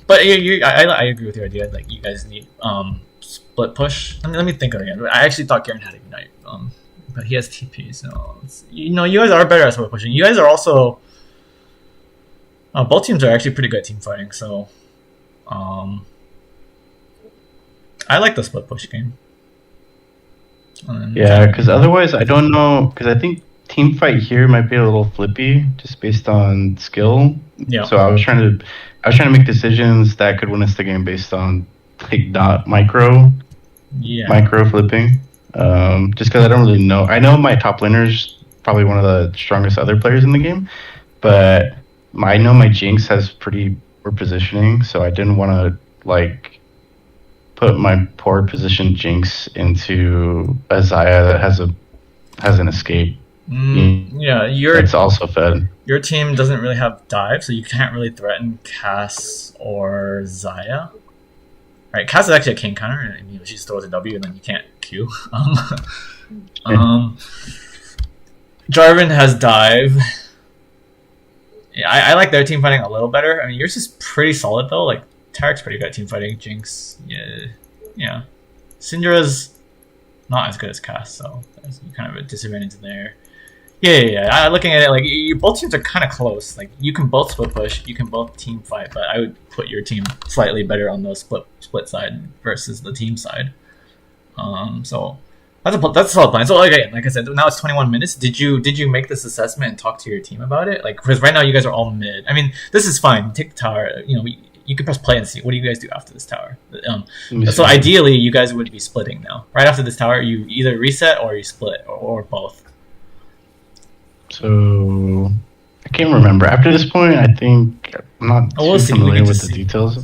But I agree with your idea. Like you guys need split push. Let me think again. I actually thought Kayn had Ignite, but he has TP. So you guys are better at split pushing. You guys are also both teams are actually pretty good at team fighting. So I like the split push game. Yeah, because otherwise I don't know. Because I think team fight here might be a little flippy just based on skill. Yeah. So I was trying to make decisions that could win us the game based on like not micro flipping. Just because I don't really know. I know my top laner's probably one of the strongest other players in the game, but I know my Jinx has pretty poor positioning, so I didn't want to like put my poor positioned Jinx into a Xayah that has an escape. It's also fed. Your team doesn't really have dive, so you can't really threaten Cass or Xayah. Right, Cass is actually a Kayn counter, and she just throws a W, and then you can't Q. Jarvan has dive. Yeah, I like their team fighting a little better. I mean, yours is pretty solid though. Like Tarek's pretty good at team fighting. Jinx, yeah. Syndra's not as good as Cass, so there's kind of a disadvantage there. Yeah. Looking at it, like both teams are kind of close. Like you can both split push, you can both team fight, but I would put your team slightly better on the split side versus the team side. So that's a solid plan. So like I said, now it's 21 minutes. Did you make this assessment and talk to your team about it? Like because right now you guys are all mid. I mean, this is fine. Take the tower. You can press play and see what do you guys do after this tower. So ideally, you guys would be splitting now. Right after this tower, you either reset or you split or both. So I can't remember. After this point, I think I'm not too familiar with the details.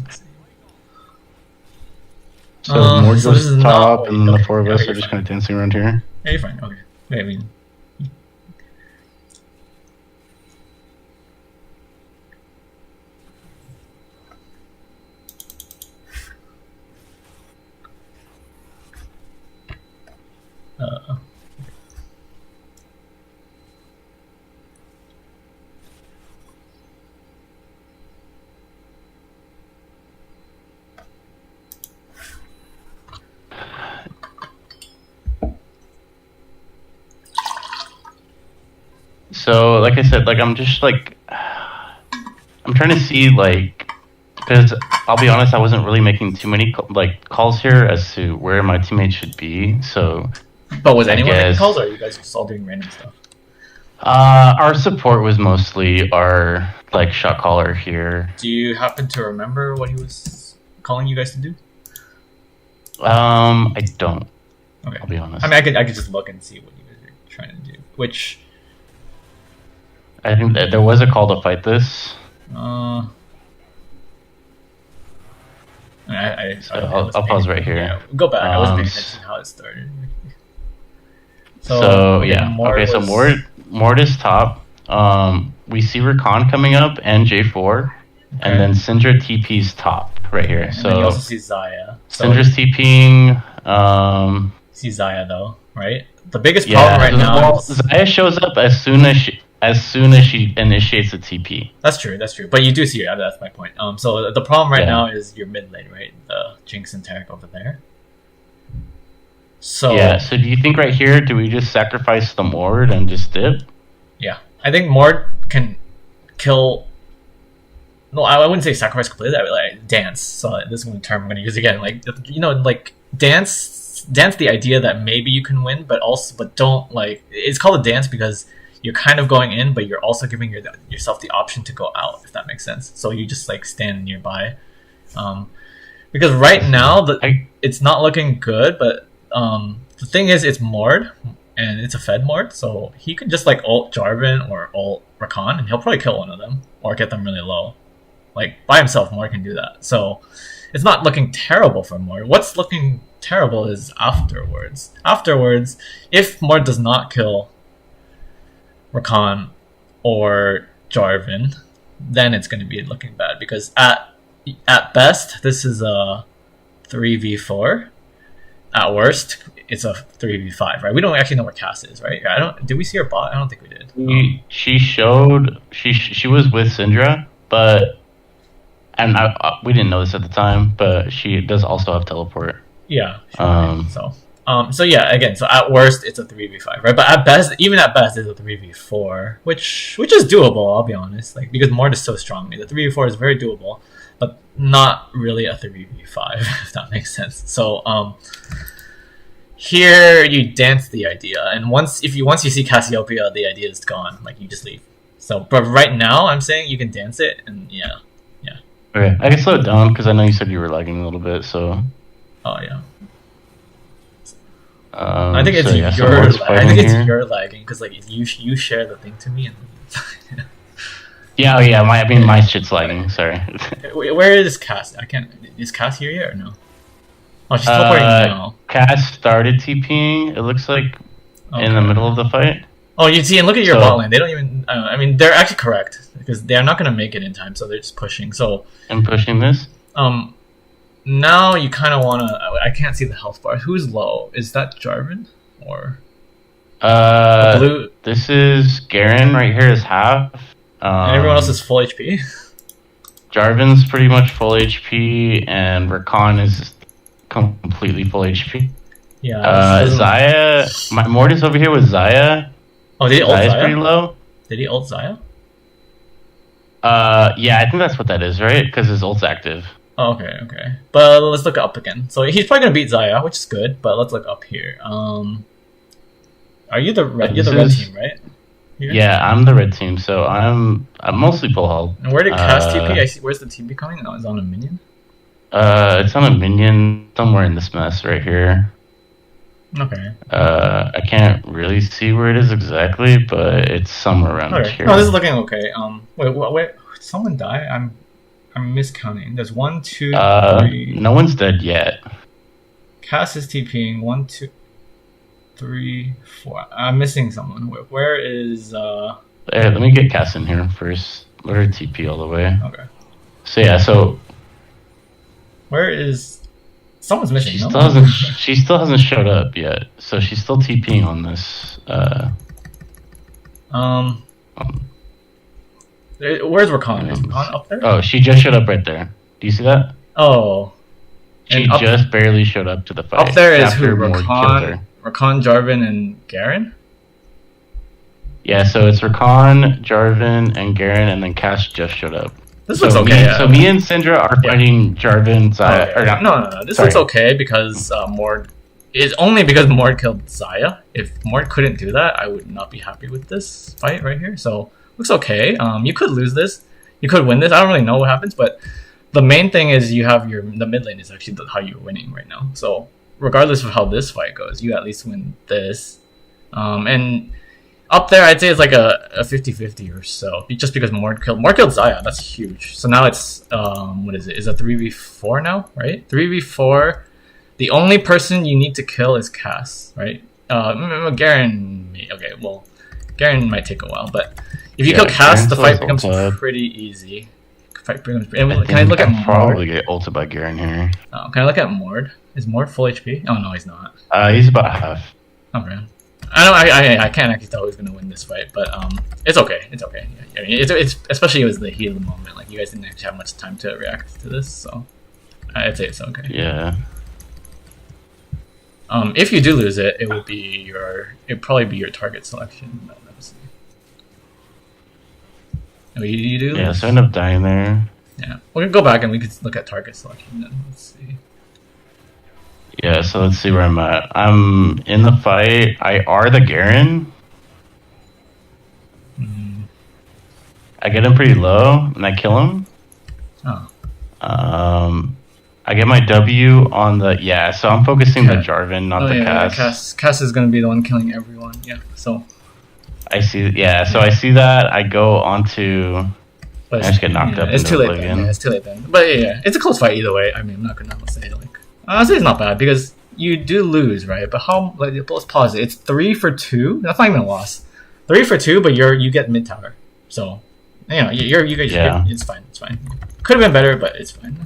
So Mord goes to the top, and then the four of us are just kind of dancing around here. Yeah, you're fine. Okay. I mean. So, like I said, like I'm just like I'm trying to see like because I'll be honest, I wasn't really making too many calls here as to where my teammates should be. So, but was anyone making calls, or are you guys just all doing random stuff? Our support was mostly our like shot caller here. Do you happen to remember what he was calling you guys to do? I don't. Okay, I'll be honest. I mean, I could just look and see what you guys are trying to do. Which I think that there was a call to fight this. I'll pause right here. Yeah, go back. I wasn't paying attention to how it started. So yeah. Okay, so Mord is top. We see Rakan coming up and J4, and then Syndra TP's top right here. Okay, so and then you also see Xayah. Syndra's TPing. See Xayah though, right? The biggest problem right now is Xayah shows up as soon as she initiates a TP. That's true. But you do see her. That's my point. So the problem right now is your mid lane, right? The Jinx and Tarek over there. So yeah. So do you think right here, do we just sacrifice the Mord and just dip? Yeah, I think Mord can kill. No, I wouldn't say sacrifice completely. I would like dance. So this is one term I'm going to use again. Like like dance dance the idea that maybe you can win, but don't like. It's called a dance because you're kind of going in, but you're also giving yourself the option to go out, if that makes sense. So you just like stand nearby, because right now it's not looking good. But the thing is, it's Mord and it's a Fed Mord, so he could just like ult Jarvan or ult Rakan, and he'll probably kill one of them or get them really low. Like by himself, Mord can do that. So it's not looking terrible for Mord. What's looking terrible is afterwards. Afterwards, if Mord does not kill Rakan or Jarvan, then it's going to be looking bad, because at best this is a 3v4. At worst, it's a 3v5, right? We don't actually know where Cass is, right? Did we see her bot? I don't think we did. She showed she was with Syndra, but we didn't know this at the time, but she does also have teleport. Yeah. So yeah, again, so at worst it's a 3v5, right? But at best, even at best, it's a 3v4, which is doable, I'll be honest. Like, because Mord is so strong, the 3v4 is very doable, but not really a 3v5, if that makes sense. So here you dance the idea, and once you see Cassiopeia, the idea is gone. Like, you just leave. So, but right now, I'm saying you can dance it, and yeah. Okay, I can slow it down because I know you said you were lagging a little bit. So. Oh yeah. I think it's you're lagging because like you share the thing to me and. Yeah, my shit's lagging. Sorry. Where is Cass? Is Cass here yet or no? Oh, she's teleporting now. Cass started TPing. It looks like in the middle of the fight. Oh, you see, and look at your bot lane. They don't even. I mean, they're actually correct because they are not going to make it in time, so they're just pushing. So I'm pushing this. Now you kind of want to. I can't see the health bar. Who's low? Is that Jarvan or? Blue. This is Garen right here is half. And everyone else is full HP. Jarvan's pretty much full HP, and Rakan is completely full HP. Yeah. Xayah. My Mord is over here with Xayah. Oh, did he ult Xayah? Xayah's pretty low. Did he ult Xayah? Yeah, I think that's what that is, right? Because his ult's active. Oh, okay. But let's look up again. So he's probably gonna beat Xayah, which is good. But let's look up here. Are you the red? You're the red team, right? Yeah, I'm the red team. So I'm mostly full health. And where did Cass TP? I see. Where's the TP coming? Oh, it's on a minion. It's on a minion somewhere in this mess right here. Okay. I can't really see where it is exactly, but it's somewhere around here. No, this is looking okay. Wait. Did someone die? I'm miscounting. There's 1, 2, 3. No one's dead yet. Cass is TPing. 1, 2, 3, 4. I'm missing someone. Where is Hey, let me get Cass in here first. Let her TP all the way. Okay. So yeah, where is someone's missing? She still hasn't showed up yet. So she's still TPing on this. Where's Rakan? Is Rakan up there? Oh, she just showed up right there. Do you see that? Oh. She just barely showed up to the fight. Up there is who? Rakan, Jarvan, and Garen? Yeah, so it's Rakan, Jarvan, and Garen, and then Cass just showed up. This looks okay. So me and Syndra are fighting Jarvan, Xayah. Okay. No. This looks okay because Mord is only because Mord killed Xayah. If Mord couldn't do that, I would not be happy with this fight right here. So looks okay. You could lose this. You could win this. I don't really know what happens, but the main thing is you have the mid lane is actually how you're winning right now. So regardless of how this fight goes, you at least win this. And up there, I'd say it's like a 50-50 or so, just because Mord killed Xayah. That's huge. So now it's what is it? Is a 3v4 now, right? 3v4. The only person you need to kill is Cass, right? Garen. Okay, well, Garen might take a while, but if you kill Cass, the fight becomes pretty easy. Can I look at Mord? Probably get ulted by Garen here. Can I look at Mord? Is Mord full HP? Oh no, he's not. He's about half. Okay. I can't actually tell who's gonna win this fight, but it's okay. It's okay. I mean, it's especially with the heat of the moment. Like, you guys didn't actually have much time to react to this, so I'd say it's okay. Yeah. If you do lose it, it'd probably be your target selection. Let me see. Oh, you do? Yeah, so I end up dying there. Yeah, we can go back and we could look at target selection then. Let's see. Yeah, so let's see where I'm at. I'm in the fight. I are the Garen. I get him pretty low, and I kill him. Oh. I get my W on the so I'm focusing the Jarvan, not the Cass. Cass is gonna be the one killing everyone. Yeah. So I see. Yeah, so I see that. I go onto. I just get knocked up. It's into too late. oblivion. It's too late then. But yeah, it's a close fight either way. I mean, I'm not gonna say like. Honestly, it's not bad because you do lose, right? But how? Like, let's pause it. It's 3 for 2. That's not even a loss. 3 for 2, but you get mid tower. So you guys. It's fine. It's fine. Could have been better, but it's fine.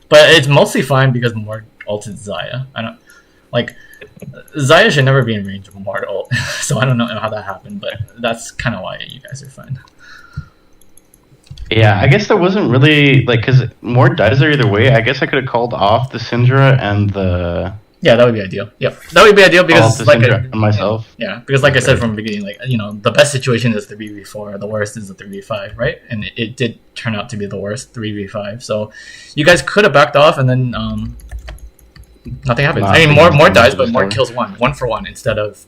But it's mostly fine because Mord ulted Xayah. I don't like Xayah should never be in range of Mord ult, so I don't know how that happened, but that's kind of why you guys are fine. Yeah, I guess there wasn't really like because Mord dies there either way. I guess I could have called off the Syndra and the. Yeah, that would be ideal. Yep, that would be ideal because like myself. Yeah, because like I said from the beginning, like the best situation is 3v4, the worst is the 3v5, right? And it did turn out to be the worst 3v5. So you guys could have backed off, and then nothing happens. I mean, more dies, but more kills one for one instead of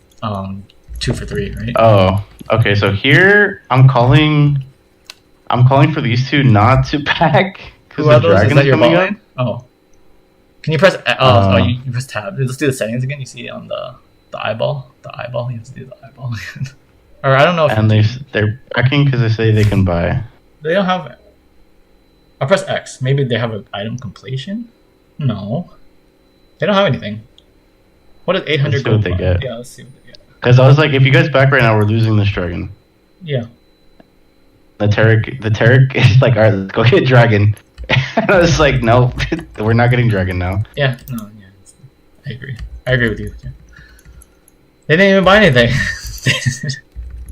2 for 3, right? Oh, okay. So here I'm calling for these two not to back because the dragon's coming up. Oh. Can you press? You press tab. Let's do the settings again. You see on the eyeball. The eyeball. You have to do the eyeball. Or I don't know. And they're backing because they say they can buy. They don't have. I'll press X. Maybe they have an item completion. No, they don't have anything. What is 800 gold? They get. Yeah, let's see what they get. Because I was like, if you guys back right now, we're losing this dragon. Yeah. The Tarek is like, all right, let's go get dragon. And I was like, no, we're not getting dragon now. Yeah, no, yeah, I agree. I agree with you. Yeah. They didn't even buy anything.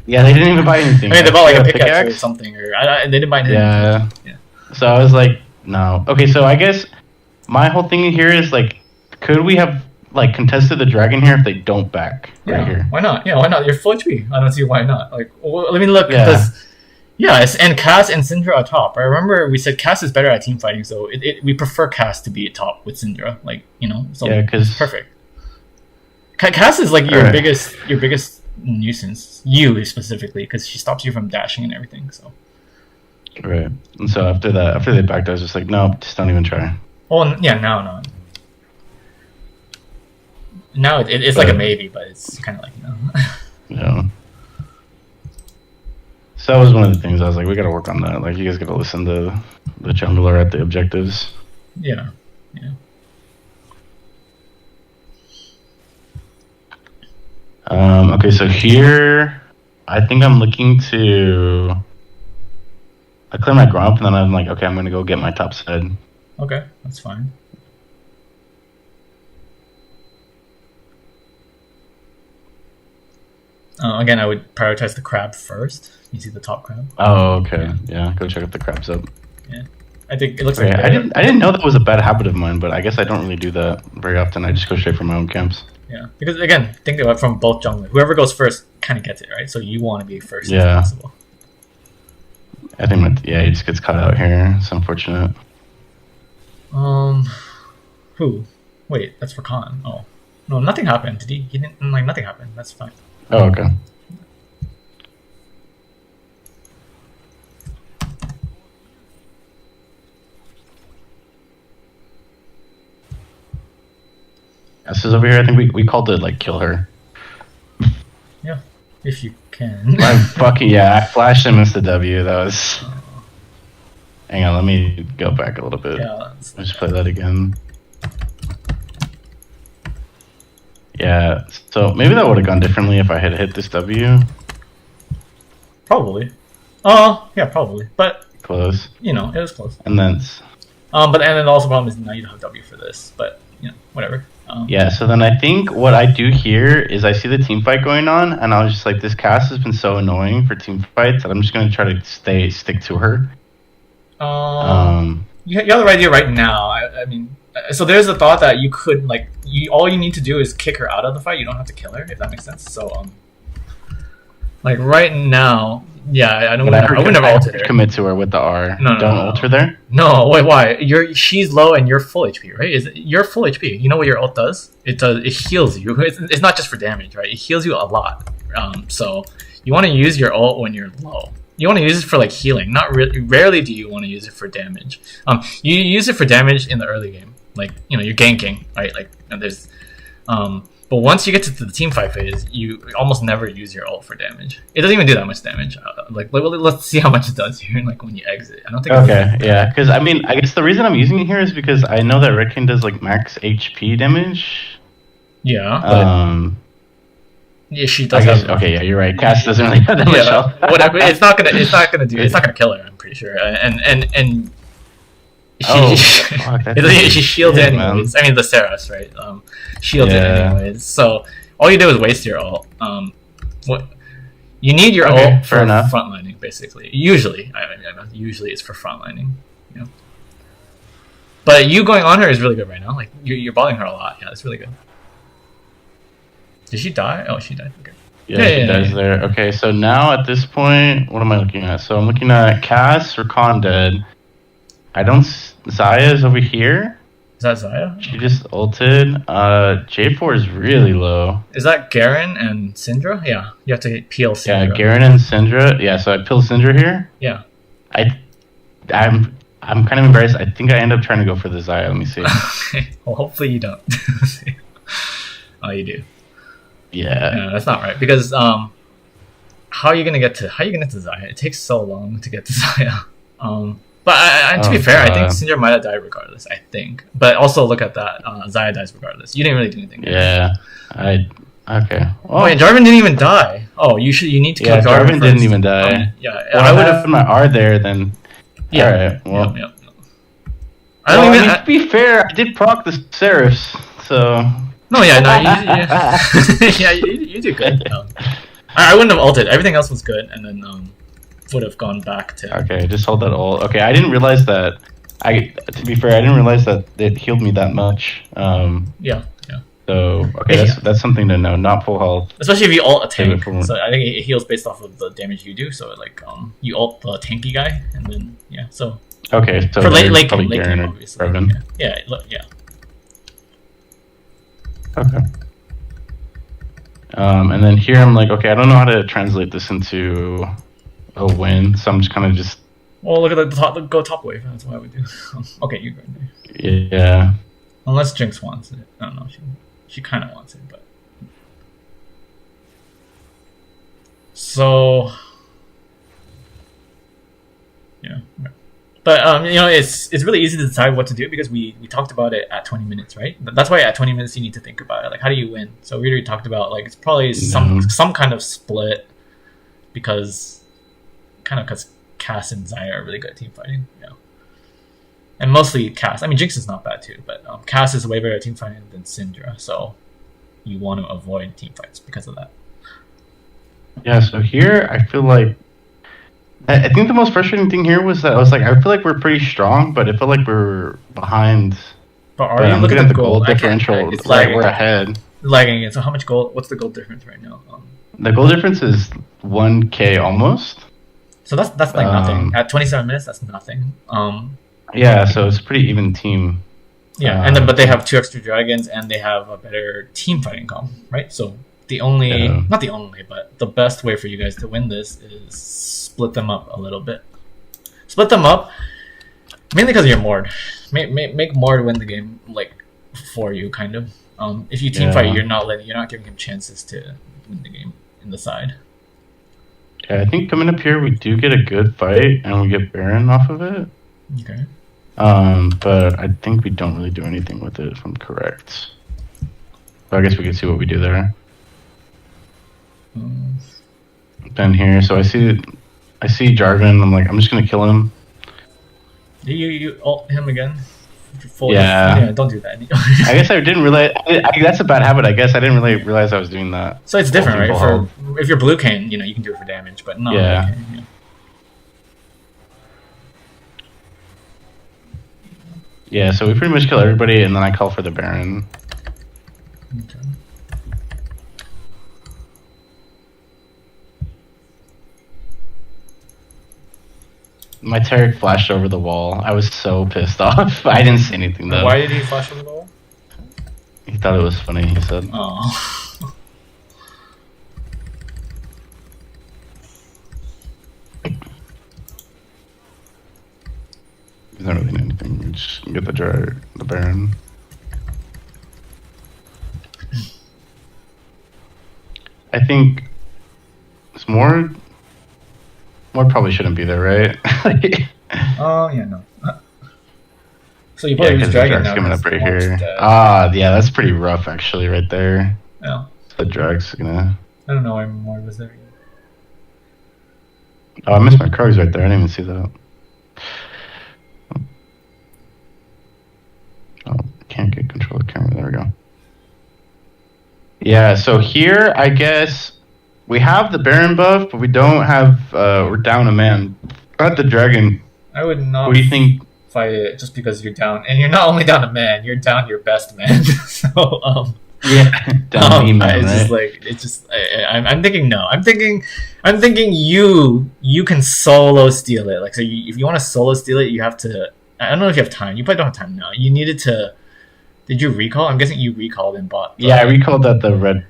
Yeah, they didn't even buy anything. I mean, they bought like a pickaxe or something, or they didn't buy anything. Yeah. So I was like, no. Okay, so I guess my whole thing here is like, could we have like contested the dragon here if they don't back right here? Why not? Yeah, why not? You're full HP. I don't see why not. Like, well, let me look. Yeah, and Cass and Syndra are top. I remember we said Cass is better at team fighting, so we prefer Cass to be top with Syndra. Like, so yeah, because perfect. Cass is like your biggest nuisance, you specifically, because she stops you from dashing and everything. So right, and so after they backed, I was just like, no, just don't even try. Well, yeah, no. Now it's like a maybe, but it's kind of like Yeah. So that was one of the things I was like, we gotta work on that. Like, you guys gotta listen to the jungler at the objectives. Yeah. Okay, so here, I think I'm looking to. I clear my grump, and then I'm like, okay, I'm gonna go get my top side. Okay, that's fine. Again, I would prioritize the crab first. You see the top crab? Oh, okay. Yeah, go check out the crabs up. Yeah, I think it looks like. I didn't know that was a bad habit of mine, but I guess I don't really do that very often. I just go straight for my own camps. Yeah, because again, think about it from both junglers. Whoever goes first kind of gets it, right? So you want to be first if possible. I think he just gets caught out here. It's unfortunate. Who? Wait, that's for Kayn. Oh, no, nothing happened. Did he? He didn't. Like nothing happened. That's fine. Oh, okay. This is over here. I think we called it like kill her. Yeah, if you can. I flashed and missed the W. That was. Hang on, let me go back a little bit. Yeah, let's play that again. Yeah, so maybe that would have gone differently if I had hit this W. Probably. Oh, yeah, probably. But close. It was close. And then. But then also the problem is now you don't have W for this. But whatever. Yeah, so then I think what I do here is I see the team fight going on, and I was just like, this cast has been so annoying for team fights that I'm just going to try to stick to her. You have the right idea right now. I mean, so there's the thought that you could, all you need to do is kick her out of the fight. You don't have to kill her, if that makes sense. So, Like right now, yeah, I don't. But I would never alter her. Commit to her with the R. No, Don't alter there. No, wait, why? She's low and you're full HP, right? You're full HP. You know what your ult does? It heals you. It's not just for damage, right? It heals you a lot. So you want to use your ult when you're low. You want to use it for like healing. Not really. Rarely do you want to use it for damage. You use it for damage in the early game, like you're ganking, right? Like there's, but once you get to the team fight phase, you almost never use your ult for damage. It doesn't even do that much damage. Let's see how much it does here. Like when you exit, I don't think. Okay, yeah, because I mean, I guess the reason I'm using it here is because I know that Kayn does like max HP damage. Yeah. Yeah, she does. Okay, yeah, you're right. Cass doesn't really have that much health. Whatever. It's not gonna kill her. I'm pretty sure. And she shields anyways. Man. I mean the Seraphs, right? Shields it anyways. So all you do is waste your ult. What you need your ult for frontlining, basically. Usually, usually it's for frontlining. But you going on her is really good right now. Like you're balling her a lot. Yeah, it's really good. Did she die? Oh, she died. Okay. Yeah, she dies there. Okay, so now at this point, what am I looking at? So I'm looking at Cass or Kayn dead. I don't. Zaya's over here. Is that Zaya? She just ulted. J4 is really low. Is that Garen and Syndra? Yeah, you have to peel Syndra. Yeah, Garen and Syndra. Yeah, so I peel Syndra here. Yeah. I'm kind of embarrassed. I think I end up trying to go for the Zaya. Let me see. Okay. Well, hopefully you don't. Oh, you do. Yeah, that's not right because how are you gonna get to Zaya? It takes so long to get to Zaya. But to be fair, I think Syndra might have died regardless. I think, but also look at that. Zaya dies regardless. You didn't really do anything. Yeah, okay. Oh wait, Jarvan didn't even die. Oh, you need to kill Jarvan. Jarvan didn't even die. Yeah, I would have put my R there then. Yeah. All right. Well, yeah. To be fair, I did proc the Seraphs, so. No, yeah, you do good. I wouldn't have ulted. Everything else was good, and then would have gone back to. Okay, just hold that ult. Okay, I didn't realize that. To be fair, I didn't realize that it healed me that much. Yeah. So okay, that's something to know. Not full health, especially if you ult a tank. So I think it heals based off of the damage you do. So like you ult the tanky guy, and then So. Okay, so for late game, obviously. Yeah. Okay. And then here I'm like, okay, I don't know how to translate this into a win, so I'm just kind of just. Well, look at the top. Go top wave. That's what I would do. Okay, you go. Yeah. Unless Jinx wants it. I don't know. She kind of wants it, but. So. Yeah. But it's really easy to decide what to do because we talked about it at 20 minutes, right? That's why at 20 minutes you need to think about it. Like, how do you win? So we already talked about like it's probably some kind of split because Cass and Zaya are really good at team fighting, and mostly Cass. I mean, Jinx is not bad too, but Cass is way better at team fighting than Syndra. So you want to avoid team fights because of that. Yeah. So here I feel like. I think the most frustrating thing here was that I was like, I feel like we're pretty strong, but it felt like we're behind. But are you looking at the gold differential? It's like we're ahead. Lagging again. So how much gold? What's the gold difference right now? The gold difference is 1K almost. So that's like nothing. At 27 minutes, that's nothing. Yeah, so it's a pretty even team. Yeah, and then but they have 2 extra dragons and they have a better team fighting comp, right? So not the only, but the best way for you guys to win this is split them up a little bit. Split them up, mainly because you're Mord. Make Mord win the game like for you, kind of. If you team fight, you're not giving him chances to win the game in the side. Yeah, I think coming up here we do get a good fight and we get Baron off of it. Okay. But I think we don't really do anything with it if I'm correct. But I guess we can see what we do there. Then here, so I see Jarvan. I'm like, I'm just gonna kill him. You ult him again? Yeah, don't do that. I guess I didn't realize. That's a bad habit. I guess I didn't really realize I was doing that. So it's different, right? If you're blue Kayn, you can do it for damage, but not. Yeah. Yeah, so we pretty much kill everybody, and then I call for the Baron. Okay. My Taric flashed over the wall. I was so pissed off. I didn't see anything though. Why did he flash over the wall? He thought it was funny, he said. Oh. He's not really doing anything. We just get the Baron. I think it's more probably shouldn't be there, right? Oh yeah, no. So you probably use Dragon now. Coming up right here. Ah, yeah, that's pretty rough actually, right there. Yeah. So the Drag's gonna. I don't know why more was there. Oh, I missed my cards right there. I didn't even see that. Oh, can't get control of the camera. There we go. Yeah, so here I guess we have the Baron buff, but we don't have. We're down a man. Got the Dragon. I would not. What do you think? Fight it just because you're down, and you're not only down a man, you're down your best man. So yeah, down me man, it's right? just like it's just. I'm thinking no. I'm thinking you can solo steal it. Like so, if you want to solo steal it, you have to. I don't know if you have time. You probably don't have time now. You needed to. Did you recall? I'm guessing you recalled and bought. Yeah, I recalled at the red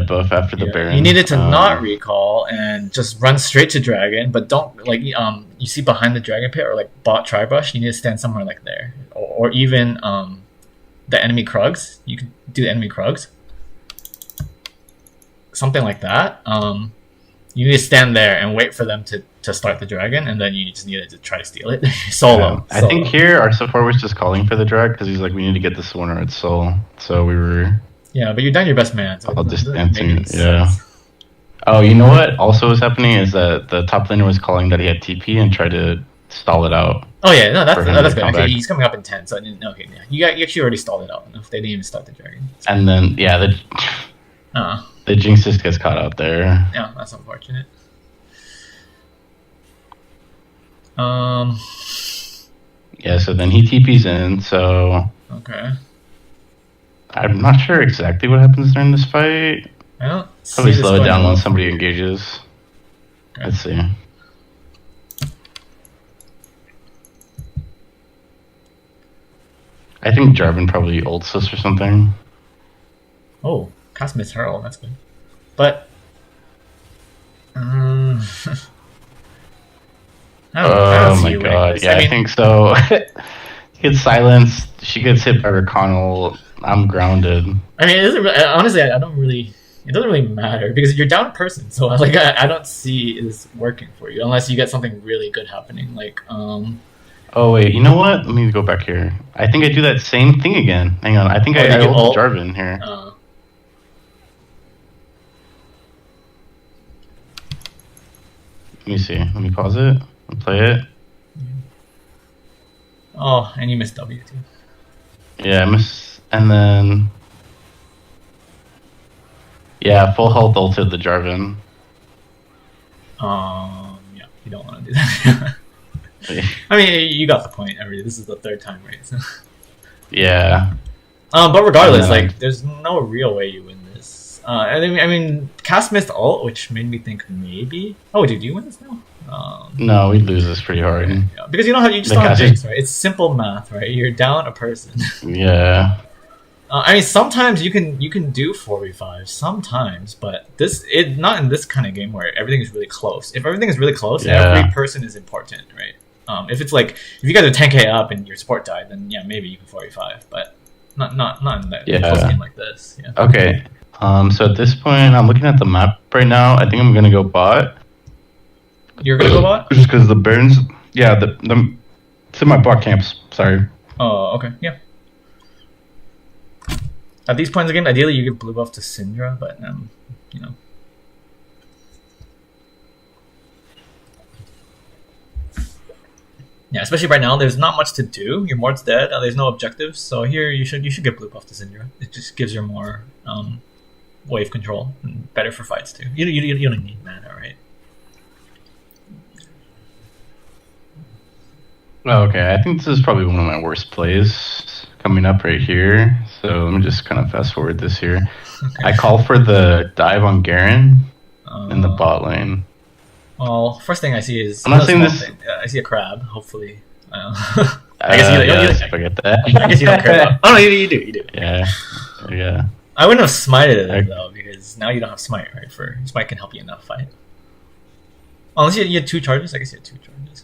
buff after the Baron. You needed to not recall and just run straight to Dragon, but don't like you see behind the Dragon Pit or like bot Tribrush, you need to stand somewhere like there. Or even the enemy Krugs. You could do the enemy Krugs. Something like that. You need to stand there and wait for them to start the Dragon, and then you just needed to try to steal it. Solo. I think here our support was just calling for the drag because he's like, we need to get this one or it's soul. So we were. Yeah, but you're down your best man. So I'll just dancing. Yeah. Oh, you know what? Also, was happening is that the top laner was calling that he had TP and tried to stall it out. Oh yeah, no, that's good. Okay, he's coming up in 10, so I didn't. Okay, yeah, you actually already stalled it out enough. They didn't even start the Dragon. And then the Jinx just gets caught out there. Yeah, that's unfortunate. Yeah, so then he TP's in. So. Okay. I'm not sure exactly what happens during this fight. I don't probably slow it down when somebody engages. Okay. Let's see. I think Jarvan probably ults us or something. Oh, cast Miss Hurl, that's good. But I don't my god, yeah, I think so. He gets silenced, she gets hit by Rakanal, I'm grounded. I mean, it doesn't really, honestly, it doesn't really matter because you're down a person, so like I don't see this working for you unless you get something really good happening. Like Oh wait, you know what? Let me go back here. I think I do that same thing again. Hang on, I think I ult Jarvan here. Let me see. Let me pause it and play it. Oh, and you missed W too. Yeah, I missed, and then yeah, full health ulted the Jarvan. Yeah, you don't want to do that. I mean, you got the point. This is the third time, right? So. Yeah. But regardless, like, there's no real way you win this. I mean, cast missed ult, which made me think maybe. Oh, did you win this now? No, we lose this pretty hard. Okay, yeah. Because you just don't have Jinx, right? It's simple math, right? You're down a person. Yeah. I mean, sometimes you can do 4v5, sometimes, but not in this kind of game where everything is really close. If everything is really close, every person is important, right? If it's like if you guys are 10k up and your support died, then yeah, maybe you can 4v5, but not in that close game like this. Yeah. Okay. So at this point, I'm looking at the map right now. I think I'm gonna go bot. You're gonna go bot? Just because the Barons, yeah, it's in my bot camps. Sorry. Oh, okay, yeah. At these points again, ideally you give blue buff to Syndra, but you know. Yeah, especially right now, there's not much to do. Your Mord's dead. There's no objectives, so here you should get blue buff to Syndra. It just gives you more wave control and better for fights too. You don't need mana, right? Oh, okay, I think this is probably one of my worst plays coming up right here. So let me just kind of fast forward this here. Okay. I call for the dive on Garen in the bot lane. Well, first thing I see is I'm not saying small this. thing. I see a crab. Hopefully, I guess you Yeah, don't. forget that. I guess you don't care about. Oh no, you do. You do. Yeah, yeah. I wouldn't have smited I- it though because now you don't have smite, right? For smite can help you in that fight. Unless you had 2 charges, I guess you had 2 charges.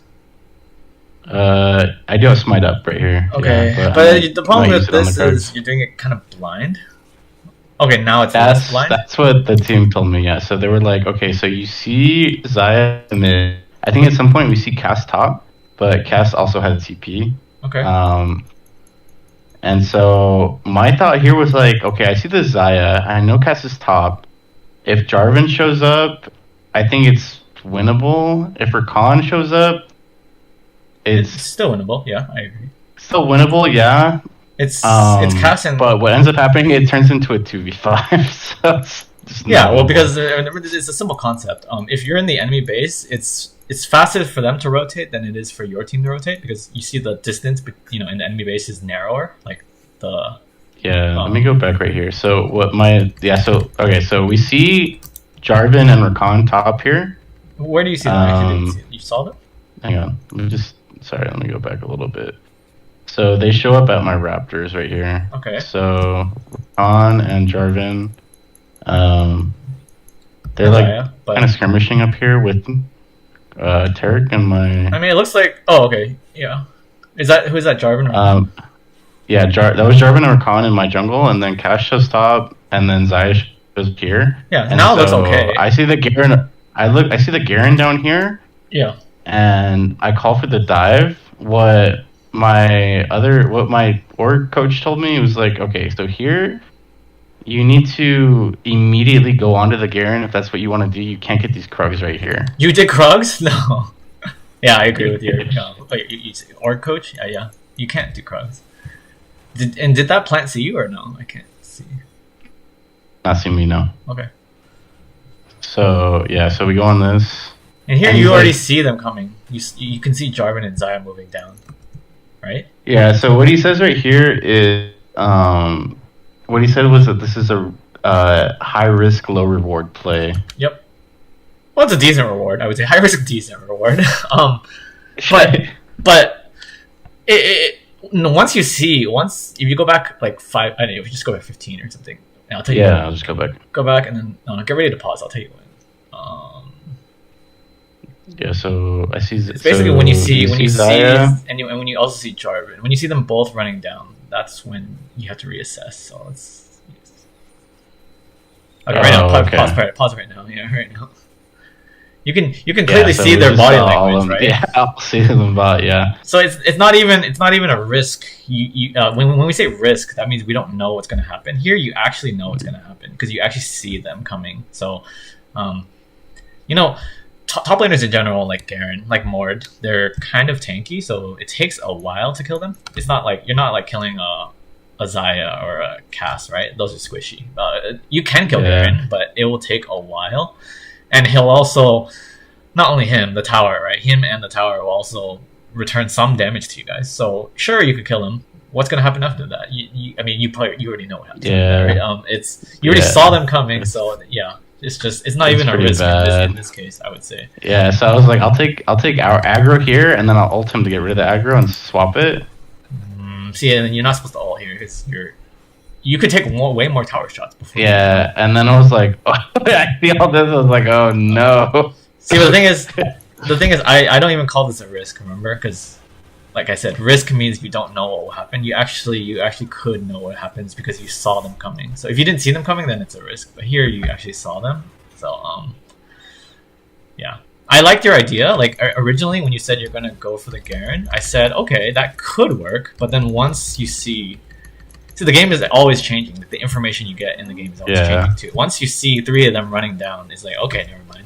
I do have smite up right here. Okay, yeah, but the problem might use with it on the this cards. is you're doing it kind of blind. Okay, now it's less blind. That's what the team told me. Yeah, so they were like, okay, so you see Zaya mid. I think at some point we see Cass top, but Cass also has TP. Okay. And so my thought here was like, okay, I see the Zaya. I know Cass is top. If Jarvan shows up, I think it's winnable. If Rakan shows up, It's it's still winnable. Yeah, I agree. still winnable. Yeah. It's Cass and But what ends up happening, it turns into a 2v5. So it's just yeah, not well, winnable. because it's a simple concept. If you're in the enemy base, it's faster for them to rotate than it is for your team to rotate because you see the distance, in the enemy base is narrower. Like the Yeah, let me go back right here. So so we see Jarvan and Rakan top here. where do you see them? Actually, you saw them? Hang on, let me go back a little bit. So they show up at my Raptors right here. Okay. So Rakan and Jarvan, they're Zaya, but kind of skirmishing up here with Tarek and my. I mean, it looks like. Oh, okay, yeah. Who's that? Jarvan? Or Yeah, that was Jarvan and Rakan in my jungle, and then Cash shows top, and then Zaya shows here. Yeah, and now it looks okay. I see the Garen. I see the Garen down here, Yeah. and I call for the dive. What my org coach told me was like, okay, so here, you need to immediately go onto the Garen if that's what you want to do. You can't get these Krugs right here. You did Krugs? No. Yeah, I agree with you. You org coach? Yeah. You can't do Krugs. Did that plant see you or no? I can't see. Not see me, no. Okay. So yeah, so we go on this. And here And you he's already like- see them coming. You can see Jarvan and Zaya moving down, right? Yeah, so what he says right here is, what he said was that this is a high risk, low reward play. Yep. Well, it's a decent reward. I would say high risk, decent reward. But once if you go back like 5, I don't know, if you just go back 15 or something, and I'll tell you. Yeah, I'll just go back. Go back and then get ready to pause. I'll tell you when. Yeah, so I see. It's basically when you see Zaya. and when you also see Jarvan, when you see them both running down, that's when you have to reassess. So it's okay. Right now, okay. pause right now. Yeah, right now. You can clearly so see we their just body saw all language, of them. right? Yeah, I'll see them, but yeah. So it's not even a risk. When we say risk, that means we don't know what's going to happen. Here, you actually know what's going to happen because you actually see them coming. So, top laners in general, like Garen, like Mord, they're kind of tanky, so it takes a while to kill them. It's not like you're not like killing a Zaya or a Cass, right? Those are squishy. You can kill Garen, but it will take a while. And he'll also, not only him, the tower, right? Him and the tower will also return some damage to you guys. So sure, you could kill him. What's gonna happen after that? You already know what happens. Yeah. Right? You already saw them coming, so yeah. It's not even a risk in this case, I would say. Yeah, so I was like, I'll take our aggro here, and then I'll ult him to get rid of the aggro and swap it. See, and you're not supposed to ult here because you could take way more tower shots before. Yeah, and then I was like, I see all this. I was like, oh no. See, but the thing is, I don't even call this a risk. Remember, because like I said, risk means you don't know what will happen. You actually could know what happens because you saw them coming. So if you didn't see them coming, then it's a risk. But here you actually saw them. So yeah. I liked your idea. Like originally when you said you're gonna go for the Garen, I said, okay, that could work. But then once you see the game is always changing. Like, the information you get in the game is always changing too. Once you see 3 of them running down, it's like, okay, never mind.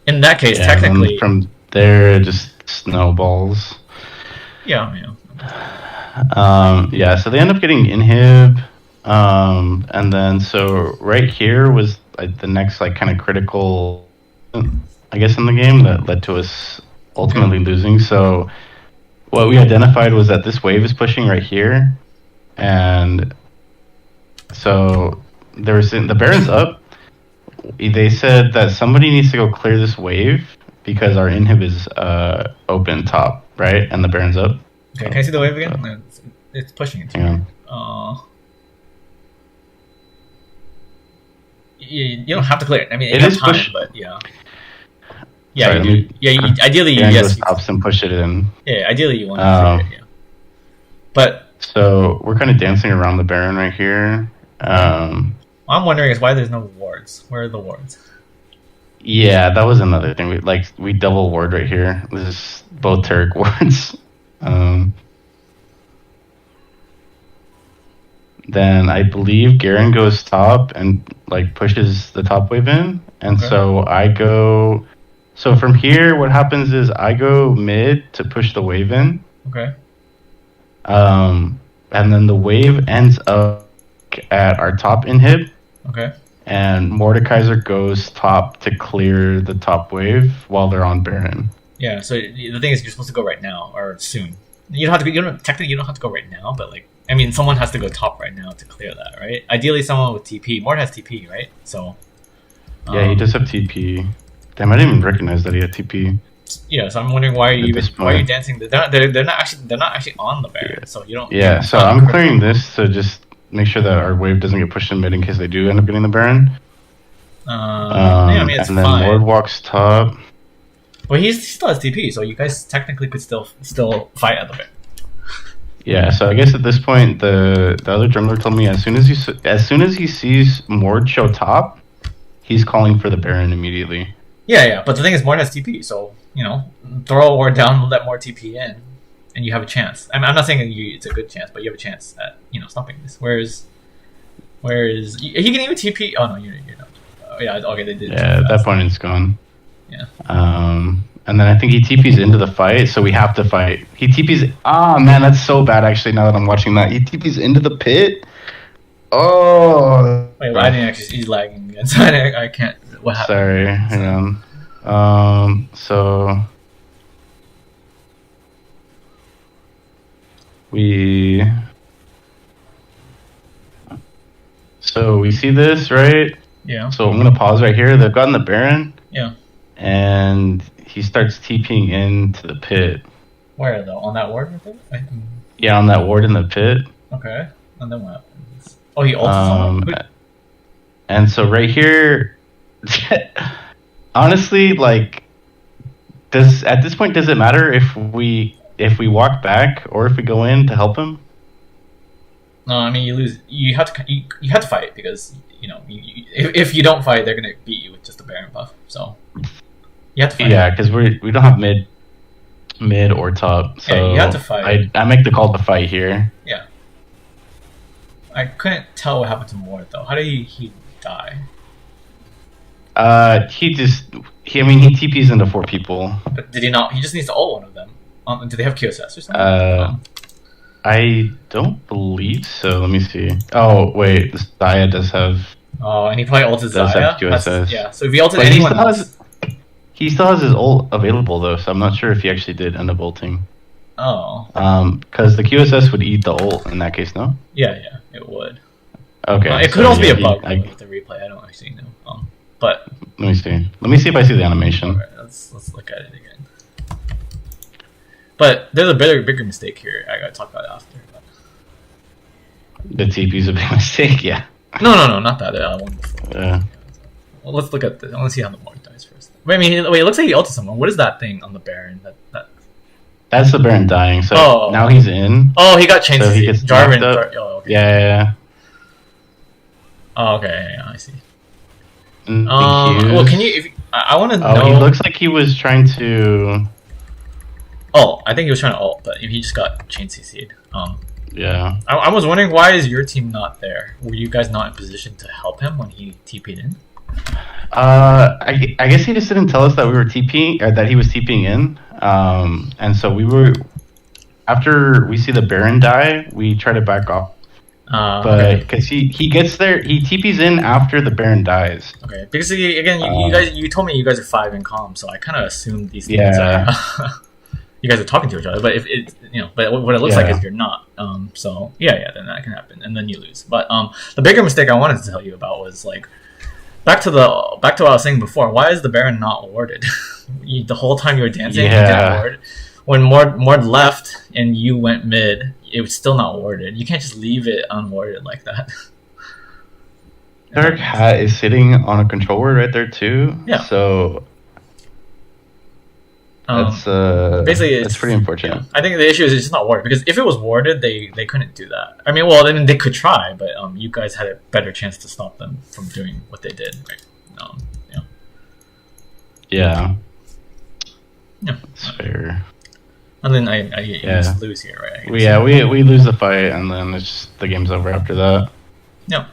In that case, technically, from there it just snowballs. Yeah. So they end up getting inhib, and then so right here was like the next like kind of critical, I guess, in the game that led to us ultimately losing. So what we identified was that this wave is pushing right here, and so the Baron's up. They said that somebody needs to go clear this wave because our inhib is open top, right? And the Baron's up. Okay, can I see the wave again? No, it's pushing it. Yeah. You don't have to clear it. I mean, It you is have time, push. but yeah. Yeah, Sorry, ideally, Yeah, yes. go stops and push it in. Yeah, ideally you want to clear it, yeah. But So we're kind of dancing around the Baron right here. what I'm wondering is why there's no wards. Where are the wards? Yeah, that was another thing. We double ward right here. This is both Turk wards. Then I believe Garen goes top and like pushes the top wave in, and Okay. so I go. So from here, what happens is I go mid to push the wave in, Okay. and then the wave ends up at our top inhib, Okay. and Mordekaiser goes top to clear the top wave while they're on Baron. Yeah. So the thing is, you're supposed to go right now or soon. You don't have to. Technically, you don't have to go right now, but like, I mean, someone has to go top right now to clear that, right? Ideally, someone with TP. Mort has TP, right? So. Yeah, he does have TP. Damn, I didn't even recognize that he had TP. Yeah, so I'm wondering why are you this why are you point. dancing? They're not actually on the Baron, so you don't. Yeah, so I'm clearing this to just make sure that our wave doesn't get pushed in mid in case they do end up getting the Baron. Yeah, I mean it's and then fine. Lord walks top. Well, he still has TP, so you guys technically could still fight at the Baron. Yeah, so I guess at this point the other drummer told me as soon as he sees Mord show top, he's calling for the Baron immediately. Yeah, but the thing is, Mort has TP, so throw a ward down, let more TP in, and you have a chance. I mean, I'm not saying it's a good chance, but you have a chance at stopping this. Whereas he can even TP. Oh no, you're not. Oh, yeah, okay, they did. Yeah, at that point it's gone. Yeah. And then I think he TP's into the fight, so we have to fight. He TP's. Ah, man, that's so bad. Actually, now that I'm watching that, he TP's into the pit. Oh. Wait, I didn't actually. He's lagging again, so I can't. What happened? Sorry, hang on. So we see this, right? Yeah. So I'm gonna pause right here. They've gotten the Baron. Yeah. And he starts TPing into the pit. Where though? On that ward right there? Yeah, on that ward in the pit. Okay. And then what happens? Oh, he ults someone? And so right here, honestly, like, at this point does it matter if we walk back or if we go in to help him? No, I mean you lose. You have to fight because if you don't fight, they're gonna beat you with just a Baron buff. So you have to fight. Yeah, because we don't have mid or top. So yeah, you have to fight. I make the call to fight here. Yeah. I couldn't tell what happened to Mort though. How did he die? He TPs into 4 people. But did he not? He just needs to ult one of them. Do they have QSS or something? I don't believe so. Let me see. Oh wait, this Zaya does have. Oh, and he probably ulted does Zaya. have QSS. Yeah. So if he ulted anyone else. He still has his ult available though, so I'm not sure if he actually did end up ulting. Oh. Because the QSS would eat the ult in that case, no? Yeah, it would. Okay. It could also be a bug with the replay. I don't actually know. But let me see. Let me see if I see the animation. Right, let's look at it again. But there's a bigger mistake here. I gotta talk about it after. But... The TP's a big mistake. Yeah. No, not that. One before. Yeah. Well, let's look at this. I want to see how the Mort dies first. Wait, it looks like he ulted someone. What is that thing on the Baron? That's the Baron dying. So now he's in. Oh, he got changed. So he gets Jarvan. okay. Yeah. Oh, okay. Yeah, I see. Well, can you? I want to know. Oh, he looks like he was trying to. Oh, I think he was trying to ult, but he just got chain CC'd. Yeah. I was wondering why is your team not there? Were you guys not in position to help him when he TP'd in? I guess he just didn't tell us that we were TPing or that he was TPing in. And so we were. After we see the Baron die, we try to back off. But because he gets there, he TP's in after the Baron dies. Okay, because again, you told me you guys are 5 in comm, so I kind of assumed these things are you guys are talking to each other. But if it but what it looks like is you're not. So yeah, then that can happen, and then you lose. But the bigger mistake I wanted to tell you about was like back to what I was saying before. Why is the Baron not warded? The whole time you were dancing, you didn't ward. When Mord left and you went mid, it was still not warded. You can't just leave it unwarded like that. Dark Hat is sitting on a control word right there too. Yeah. So that's basically it's pretty unfortunate. Yeah, I think the issue is it's just not warded, because if it was warded, they couldn't do that. I mean, well, then they could try, but you guys had a better chance to stop them from doing what they did, right? Yeah. Yeah. That's fair. And then I just lose here, right? We lose the fight, and then it's just, the game's over after that. Yeah.